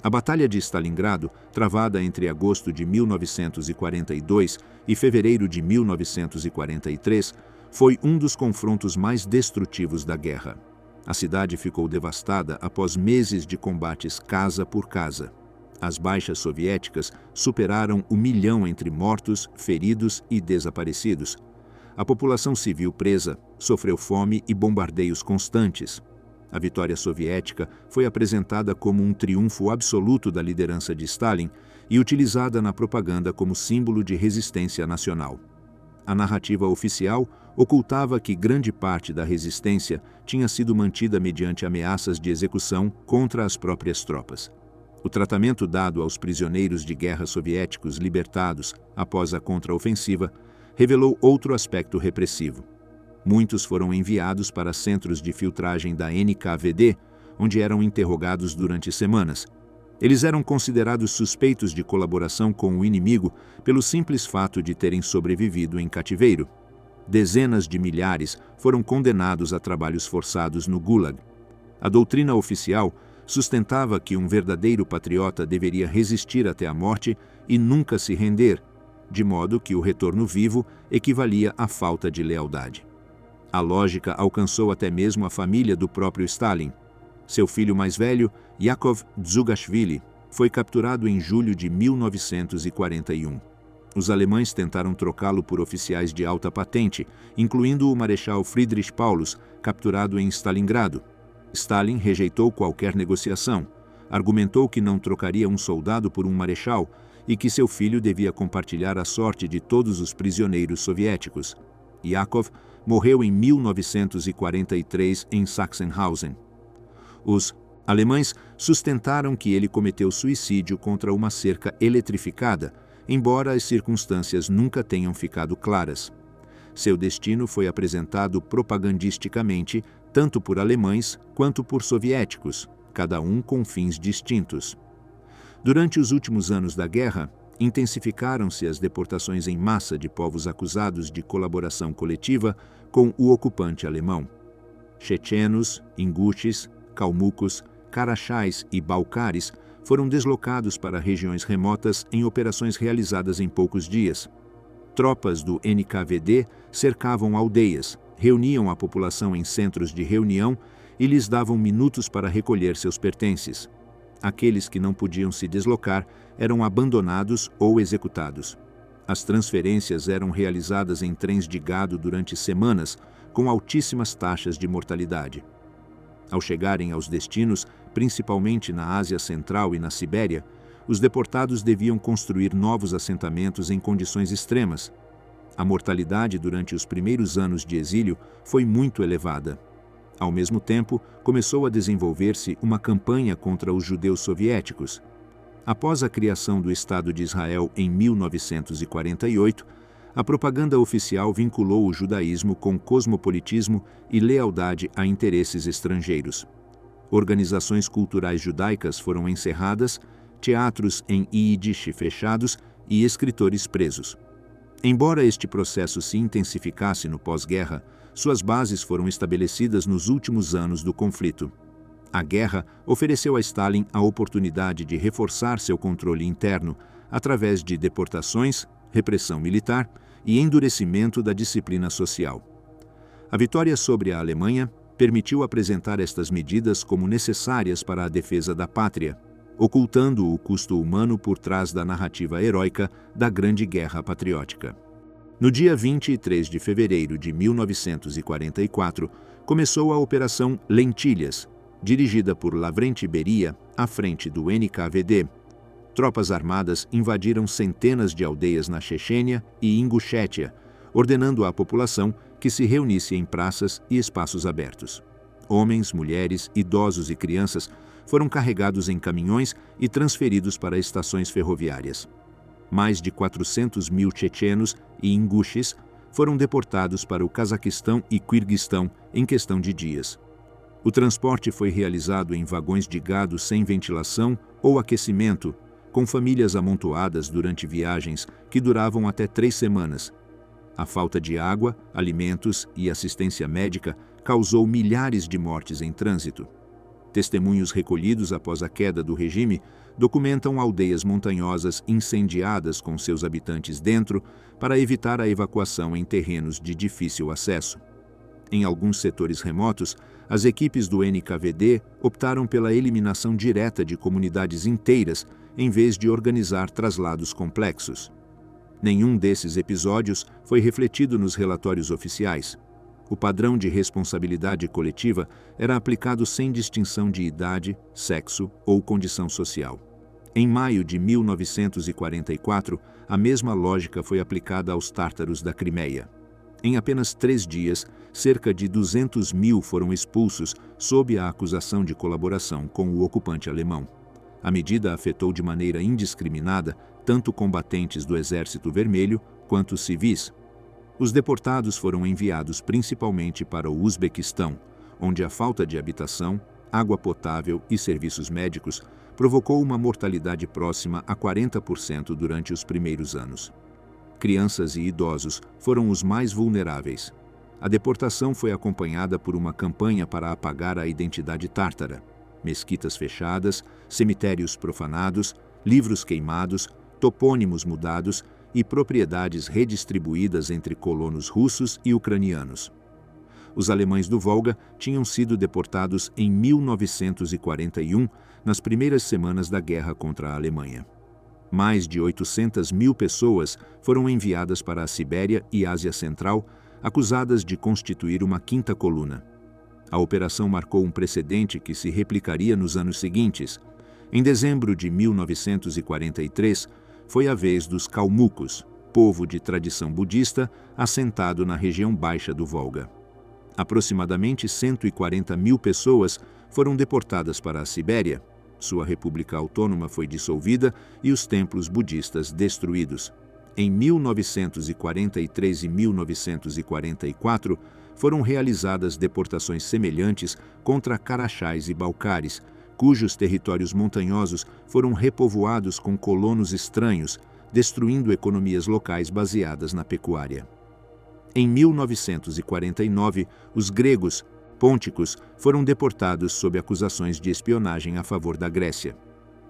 A Batalha de Stalingrado, travada entre agosto de 1942 e fevereiro de 1943, foi um dos confrontos mais destrutivos da guerra. A cidade ficou devastada após meses de combates casa por casa. As baixas soviéticas superaram 1 milhão entre mortos, feridos e desaparecidos. A população civil presa sofreu fome e bombardeios constantes. A vitória soviética foi apresentada como um triunfo absoluto da liderança de Stalin e utilizada na propaganda como símbolo de resistência nacional. A narrativa oficial ocultava que grande parte da resistência tinha sido mantida mediante ameaças de execução contra as próprias tropas. O tratamento dado aos prisioneiros de guerra soviéticos libertados após a contraofensiva revelou outro aspecto repressivo. Muitos foram enviados para centros de filtragem da NKVD, onde eram interrogados durante semanas. Eles eram considerados suspeitos de colaboração com o inimigo pelo simples fato de terem sobrevivido em cativeiro. Dezenas de milhares foram condenados a trabalhos forçados no Gulag. A doutrina oficial sustentava que um verdadeiro patriota deveria resistir até a morte e nunca se render, de modo que o retorno vivo equivalia à falta de lealdade. A lógica alcançou até mesmo a família do próprio Stalin. Seu filho mais velho, Yakov Dzugashvili, foi capturado em julho de 1941. Os alemães tentaram trocá-lo por oficiais de alta patente, incluindo o marechal Friedrich Paulus, capturado em Stalingrado. Stalin rejeitou qualquer negociação, argumentou que não trocaria um soldado por um marechal e que seu filho devia compartilhar a sorte de todos os prisioneiros soviéticos. Yakov morreu em 1943 em Sachsenhausen. Os alemães sustentaram que ele cometeu suicídio contra uma cerca eletrificada, embora as circunstâncias nunca tenham ficado claras. Seu destino foi apresentado propagandisticamente tanto por alemães quanto por soviéticos, cada um com fins distintos. Durante os últimos anos da guerra, intensificaram-se as deportações em massa de povos acusados de colaboração coletiva com o ocupante alemão. Chechenos, inguches, calmucos, carachais e balcares foram deslocados para regiões remotas em operações realizadas em poucos dias. Tropas do NKVD cercavam aldeias, reuniam a população em centros de reunião e lhes davam minutos para recolher seus pertences. Aqueles que não podiam se deslocar eram abandonados ou executados. As transferências eram realizadas em trens de gado durante semanas, com altíssimas taxas de mortalidade. Ao chegarem aos destinos, principalmente na Ásia Central e na Sibéria, os deportados deviam construir novos assentamentos em condições extremas. A mortalidade durante os primeiros anos de exílio foi muito elevada. Ao mesmo tempo, começou a desenvolver-se uma campanha contra os judeus soviéticos. Após a criação do Estado de Israel em 1948, a propaganda oficial vinculou o judaísmo com cosmopolitismo e lealdade a interesses estrangeiros. Organizações culturais judaicas foram encerradas, teatros em Yiddish fechados e escritores presos. Embora este processo se intensificasse no pós-guerra, suas bases foram estabelecidas nos últimos anos do conflito. A guerra ofereceu a Stalin a oportunidade de reforçar seu controle interno através de deportações, repressão militar e endurecimento da disciplina social. A vitória sobre a Alemanha permitiu apresentar estas medidas como necessárias para a defesa da pátria, ocultando o custo humano por trás da narrativa heróica da Grande Guerra Patriótica. No dia 23 de fevereiro de 1944, começou a Operação Lentilhas, dirigida por Lavrenti Beria, à frente do NKVD. Tropas armadas invadiram centenas de aldeias na Chechênia e Ingushétia, ordenando à população que se reunisse em praças e espaços abertos. Homens, mulheres, idosos e crianças foram carregados em caminhões e transferidos para estações ferroviárias. Mais de 400 mil chechenos e inguxes foram deportados para o Cazaquistão e Quirguistão em questão de dias. O transporte foi realizado em vagões de gado sem ventilação ou aquecimento, com famílias amontoadas durante viagens que duravam até 3 semanas. A falta de água, alimentos e assistência médica causou milhares de mortes em trânsito. Testemunhos recolhidos após a queda do regime documentam aldeias montanhosas incendiadas com seus habitantes dentro para evitar a evacuação em terrenos de difícil acesso. Em alguns setores remotos, as equipes do NKVD optaram pela eliminação direta de comunidades inteiras em vez de organizar traslados complexos. Nenhum desses episódios foi refletido nos relatórios oficiais. O padrão de responsabilidade coletiva era aplicado sem distinção de idade, sexo ou condição social. Em maio de 1944, a mesma lógica foi aplicada aos tártaros da Crimeia. Em apenas 3 dias, cerca de 200 mil foram expulsos sob a acusação de colaboração com o ocupante alemão. A medida afetou de maneira indiscriminada tanto combatentes do Exército Vermelho quanto civis. Os deportados foram enviados principalmente para o Uzbequistão, onde a falta de habitação, água potável e serviços médicos provocou uma mortalidade próxima a 40% durante os primeiros anos. Crianças e idosos foram os mais vulneráveis. A deportação foi acompanhada por uma campanha para apagar a identidade tártara. Mesquitas fechadas, cemitérios profanados, livros queimados, topônimos mudados e propriedades redistribuídas entre colonos russos e ucranianos. Os alemães do Volga tinham sido deportados em 1941, nas primeiras semanas da guerra contra a Alemanha. Mais de 800 mil pessoas foram enviadas para a Sibéria e Ásia Central, acusadas de constituir uma quinta coluna. A operação marcou um precedente que se replicaria nos anos seguintes. Em dezembro de 1943, foi a vez dos calmucos, povo de tradição budista assentado na região baixa do Volga. Aproximadamente 140 mil pessoas foram deportadas para a Sibéria. Sua república autônoma foi dissolvida e os templos budistas destruídos. Em 1943 e 1944, foram realizadas deportações semelhantes contra Carachais e Balcares, cujos territórios montanhosos foram repovoados com colonos estranhos, destruindo economias locais baseadas na pecuária. Em 1949, os gregos pônticos foram deportados sob acusações de espionagem a favor da Grécia.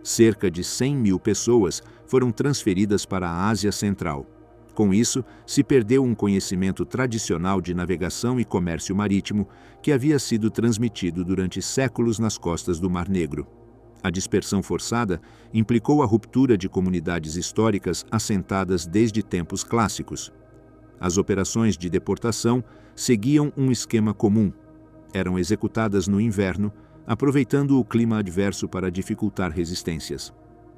Cerca de 100 mil pessoas foram transferidas para a Ásia Central. Com isso, se perdeu um conhecimento tradicional de navegação e comércio marítimo que havia sido transmitido durante séculos nas costas do Mar Negro. A dispersão forçada implicou a ruptura de comunidades históricas assentadas desde tempos clássicos. As operações de deportação seguiam um esquema comum. Eram executadas no inverno, aproveitando o clima adverso para dificultar resistências.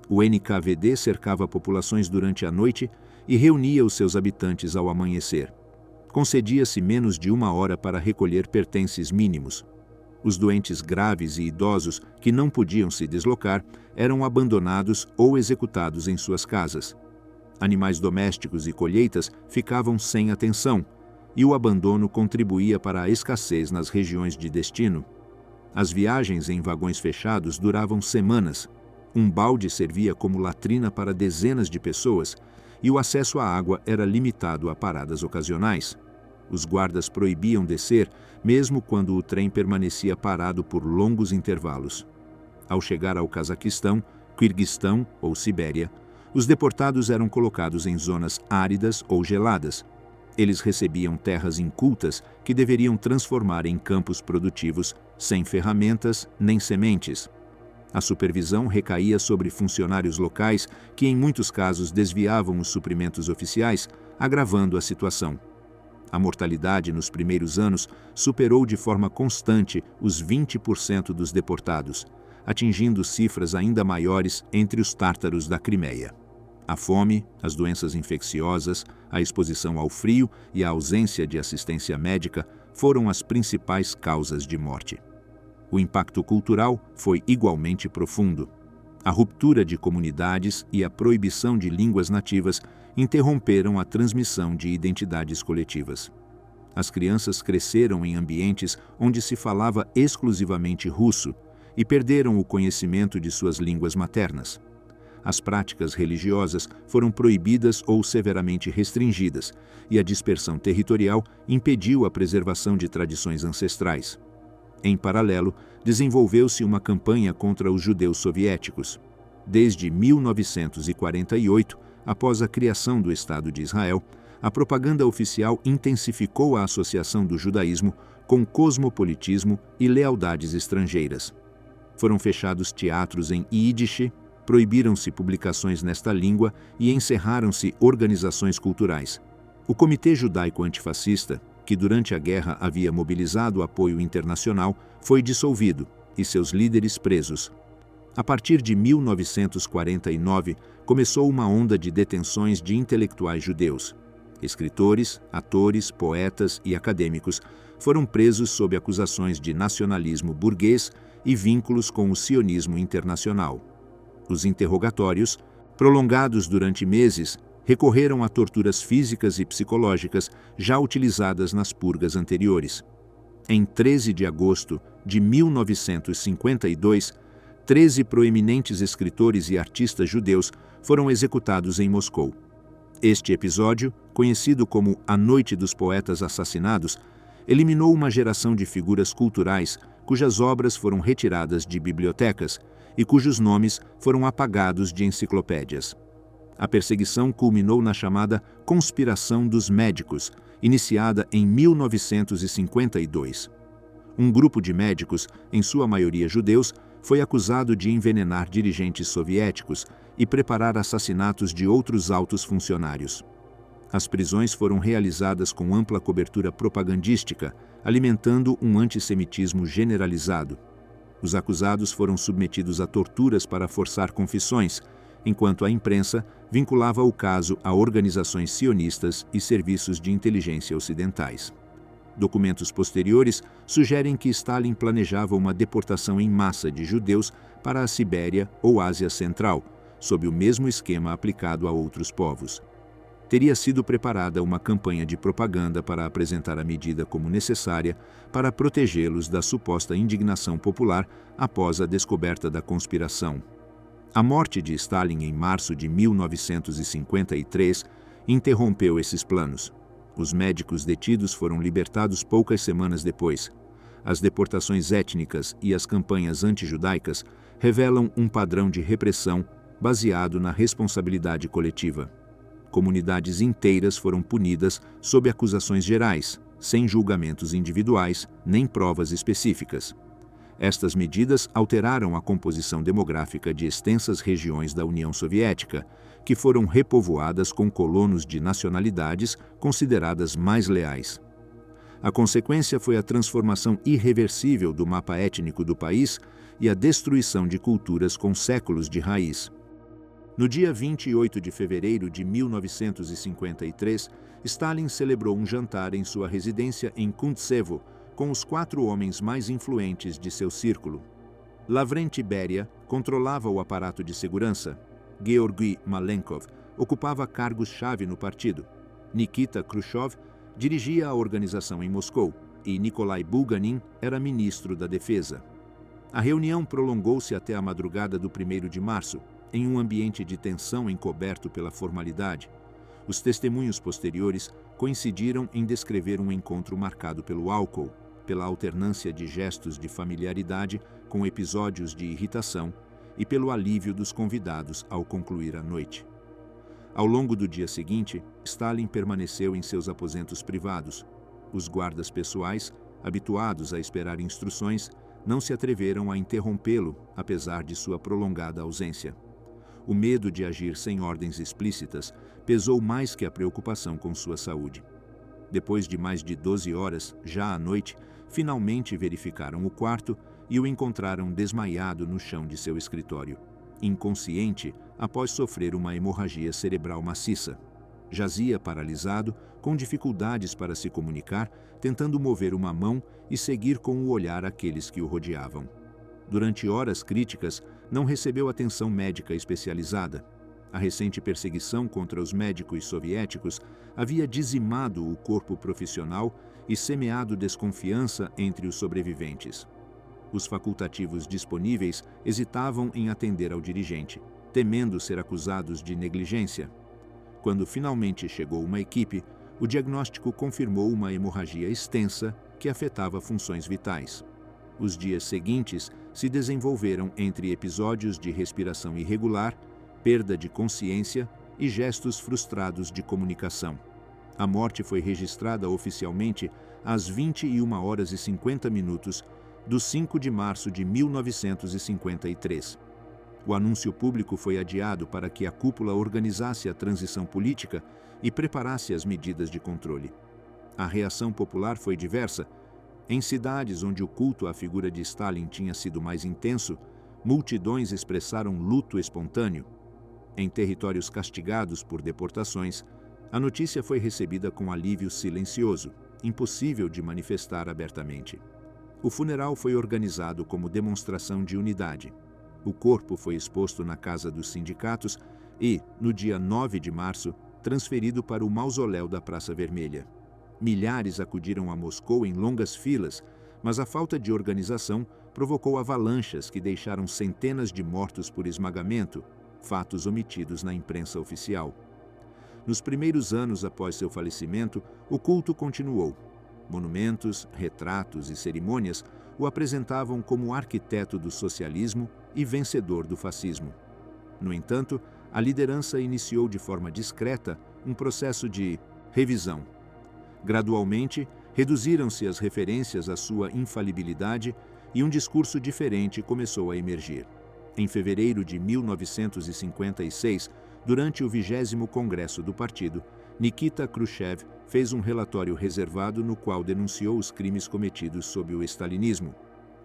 O NKVD cercava populações durante a noite e reunia os seus habitantes ao amanhecer. Concedia-se menos de 1 hora para recolher pertences mínimos. Os doentes graves e idosos que não podiam se deslocar eram abandonados ou executados em suas casas. Animais domésticos e colheitas ficavam sem atenção, e o abandono contribuía para a escassez nas regiões de destino. As viagens em vagões fechados duravam semanas. Um balde servia como latrina para dezenas de pessoas e o acesso à água era limitado a paradas ocasionais. Os guardas proibiam descer, mesmo quando o trem permanecia parado por longos intervalos. Ao chegar ao Cazaquistão, Quirguistão ou Sibéria, os deportados eram colocados em zonas áridas ou geladas. Eles recebiam terras incultas que deveriam transformar em campos produtivos, sem ferramentas nem sementes. A supervisão recaía sobre funcionários locais que, em muitos casos, desviavam os suprimentos oficiais, agravando a situação. A mortalidade nos primeiros anos superou de forma constante os 20% dos deportados, atingindo cifras ainda maiores entre os tártaros da Crimeia. A fome, as doenças infecciosas, a exposição ao frio e a ausência de assistência médica foram as principais causas de morte. O impacto cultural foi igualmente profundo. A ruptura de comunidades e a proibição de línguas nativas interromperam a transmissão de identidades coletivas. As crianças cresceram em ambientes onde se falava exclusivamente russo e perderam o conhecimento de suas línguas maternas. As práticas religiosas foram proibidas ou severamente restringidas, e a dispersão territorial impediu a preservação de tradições ancestrais. Em paralelo, desenvolveu-se uma campanha contra os judeus soviéticos. Desde 1948, após a criação do Estado de Israel, a propaganda oficial intensificou a associação do judaísmo com cosmopolitismo e lealdades estrangeiras. Foram fechados teatros em Yiddish, proibiram-se publicações nesta língua e encerraram-se organizações culturais. O Comitê Judaico Antifascista, que durante a guerra havia mobilizado apoio internacional, foi dissolvido e seus líderes presos. A partir de 1949, começou uma onda de detenções de intelectuais judeus. Escritores, atores, poetas e acadêmicos foram presos sob acusações de nacionalismo burguês e vínculos com o sionismo internacional. Os interrogatórios, prolongados durante meses, recorreram a torturas físicas e psicológicas já utilizadas nas purgas anteriores. Em 13 de agosto de 1952, 13 proeminentes escritores e artistas judeus foram executados em Moscou. Este episódio, conhecido como A Noite dos Poetas Assassinados, eliminou uma geração de figuras culturais cujas obras foram retiradas de bibliotecas e cujos nomes foram apagados de enciclopédias. A perseguição culminou na chamada Conspiração dos Médicos, iniciada em 1952. Um grupo de médicos, em sua maioria judeus, foi acusado de envenenar dirigentes soviéticos e preparar assassinatos de outros altos funcionários. As prisões foram realizadas com ampla cobertura propagandística, alimentando um antissemitismo generalizado. Os acusados foram submetidos a torturas para forçar confissões, enquanto a imprensa vinculava o caso a organizações sionistas e serviços de inteligência ocidentais. Documentos posteriores sugerem que Stalin planejava uma deportação em massa de judeus para a Sibéria ou Ásia Central, sob o mesmo esquema aplicado a outros povos. Teria sido preparada uma campanha de propaganda para apresentar a medida como necessária para protegê-los da suposta indignação popular após a descoberta da conspiração. A morte de Stalin em março de 1953 interrompeu esses planos. Os médicos detidos foram libertados poucas semanas depois. As deportações étnicas e as campanhas antijudaicas revelam um padrão de repressão baseado na responsabilidade coletiva. Comunidades inteiras foram punidas sob acusações gerais, sem julgamentos individuais nem provas específicas. Estas medidas alteraram a composição demográfica de extensas regiões da União Soviética, que foram repovoadas com colonos de nacionalidades consideradas mais leais. A consequência foi a transformação irreversível do mapa étnico do país e a destruição de culturas com séculos de raiz. No dia 28 de fevereiro de 1953, Stalin celebrou um jantar em sua residência em Kuntsevo com os 4 homens mais influentes de seu círculo. Lavrenti Beria controlava o aparato de segurança. Georgy Malenkov ocupava cargos-chave no partido. Nikita Khrushchev dirigia a organização em Moscou e Nikolai Bulganin era ministro da Defesa. A reunião prolongou-se até a madrugada do 1º de março, em um ambiente de tensão encoberto pela formalidade. Os testemunhos posteriores coincidiram em descrever um encontro marcado pelo álcool, pela alternância de gestos de familiaridade com episódios de irritação e pelo alívio dos convidados ao concluir a noite. Ao longo do dia seguinte, Stalin permaneceu em seus aposentos privados. Os guardas pessoais, habituados a esperar instruções, não se atreveram a interrompê-lo, apesar de sua prolongada ausência. O medo de agir sem ordens explícitas pesou mais que a preocupação com sua saúde. Depois de mais de 12 horas, já à noite, finalmente verificaram o quarto e o encontraram desmaiado no chão de seu escritório, inconsciente após sofrer uma hemorragia cerebral maciça. Jazia paralisado, com dificuldades para se comunicar, tentando mover uma mão e seguir com o olhar aqueles que o rodeavam. Durante horas críticas, não recebeu atenção médica especializada. A recente perseguição contra os médicos soviéticos havia dizimado o corpo profissional e semeado desconfiança entre os sobreviventes. Os facultativos disponíveis hesitavam em atender ao dirigente, temendo ser acusados de negligência. Quando finalmente chegou uma equipe, o diagnóstico confirmou uma hemorragia extensa que afetava funções vitais. Os dias seguintes se desenvolveram entre episódios de respiração irregular, perda de consciência e gestos frustrados de comunicação. A morte foi registrada oficialmente às 21h50 do 5 de março de 1953. O anúncio público foi adiado para que a cúpula organizasse a transição política e preparasse as medidas de controle. A reação popular foi diversa. Em cidades onde o culto à figura de Stalin tinha sido mais intenso, multidões expressaram luto espontâneo. Em territórios castigados por deportações, a notícia foi recebida com alívio silencioso, impossível de manifestar abertamente. O funeral foi organizado como demonstração de unidade. O corpo foi exposto na Casa dos Sindicatos e, no dia 9 de março, transferido para o mausoléu da Praça Vermelha. Milhares acudiram a Moscou em longas filas, mas a falta de organização provocou avalanches que deixaram centenas de mortos por esmagamento, fatos omitidos na imprensa oficial. Nos primeiros anos após seu falecimento, o culto continuou. Monumentos, retratos e cerimônias o apresentavam como arquiteto do socialismo e vencedor do fascismo. No entanto, a liderança iniciou de forma discreta um processo de revisão. Gradualmente, reduziram-se as referências à sua infalibilidade e um discurso diferente começou a emergir. Em fevereiro de 1956, durante o 20º Congresso do Partido, Nikita Khrushchev fez um relatório reservado no qual denunciou os crimes cometidos sob o stalinismo: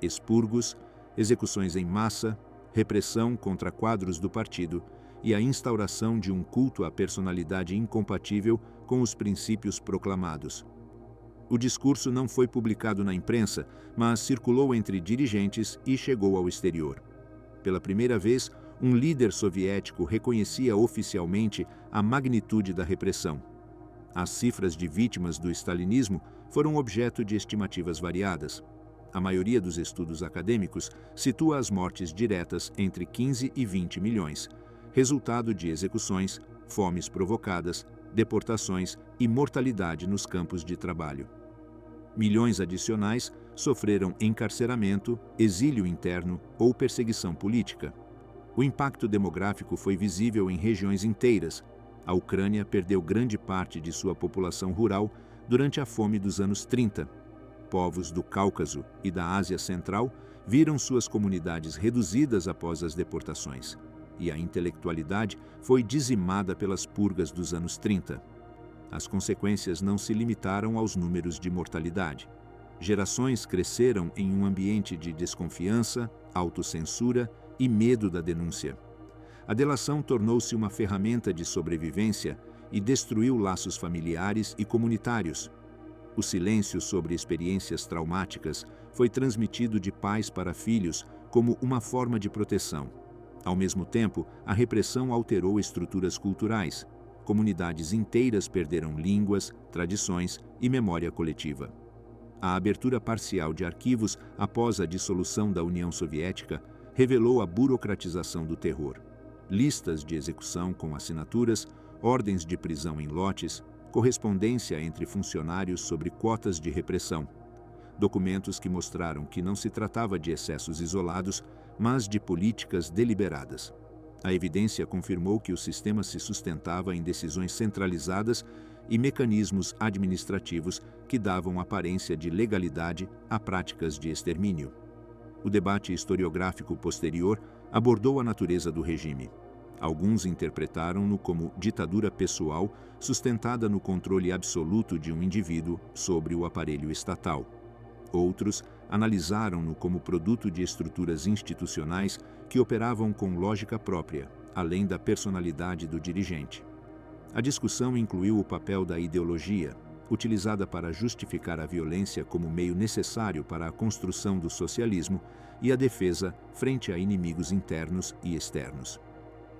expurgos, execuções em massa, repressão contra quadros do partido e a instauração de um culto à personalidade incompatível com os princípios proclamados. O discurso não foi publicado na imprensa, mas circulou entre dirigentes e chegou ao exterior. Pela primeira vez, um líder soviético reconhecia oficialmente a magnitude da repressão. As cifras de vítimas do stalinismo foram objeto de estimativas variadas. A maioria dos estudos acadêmicos situa as mortes diretas entre 15 e 20 milhões, resultado de execuções, fomes provocadas, deportações e mortalidade nos campos de trabalho. Milhões adicionais sofreram encarceramento, exílio interno ou perseguição política. O impacto demográfico foi visível em regiões inteiras. A Ucrânia perdeu grande parte de sua população rural durante a fome dos anos 30. Povos do Cáucaso e da Ásia Central viram suas comunidades reduzidas após as deportações, e a intelectualidade foi dizimada pelas purgas dos anos 30. As consequências não se limitaram aos números de mortalidade. Gerações cresceram em um ambiente de desconfiança, autocensura e medo da denúncia. A delação tornou-se uma ferramenta de sobrevivência e destruiu laços familiares e comunitários. O silêncio sobre experiências traumáticas foi transmitido de pais para filhos como uma forma de proteção. Ao mesmo tempo, a repressão alterou estruturas culturais. Comunidades inteiras perderam línguas, tradições e memória coletiva. A abertura parcial de arquivos após a dissolução da União Soviética revelou a burocratização do terror. Listas de execução com assinaturas, ordens de prisão em lotes, correspondência entre funcionários sobre cotas de repressão. Documentos que mostraram que não se tratava de excessos isolados, mas de políticas deliberadas. A evidência confirmou que o sistema se sustentava em decisões centralizadas e mecanismos administrativos que davam aparência de legalidade a práticas de extermínio. O debate historiográfico posterior abordou a natureza do regime. Alguns interpretaram-no como ditadura pessoal sustentada no controle absoluto de um indivíduo sobre o aparelho estatal. Outros analisaram-no como produto de estruturas institucionais que operavam com lógica própria, além da personalidade do dirigente. A discussão incluiu o papel da ideologia, utilizada para justificar a violência como meio necessário para a construção do socialismo, e a defesa frente a inimigos internos e externos.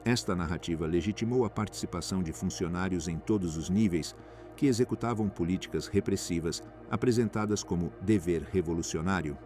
Esta narrativa legitimou a participação de funcionários em todos os níveis que executavam políticas repressivas apresentadas como dever revolucionário.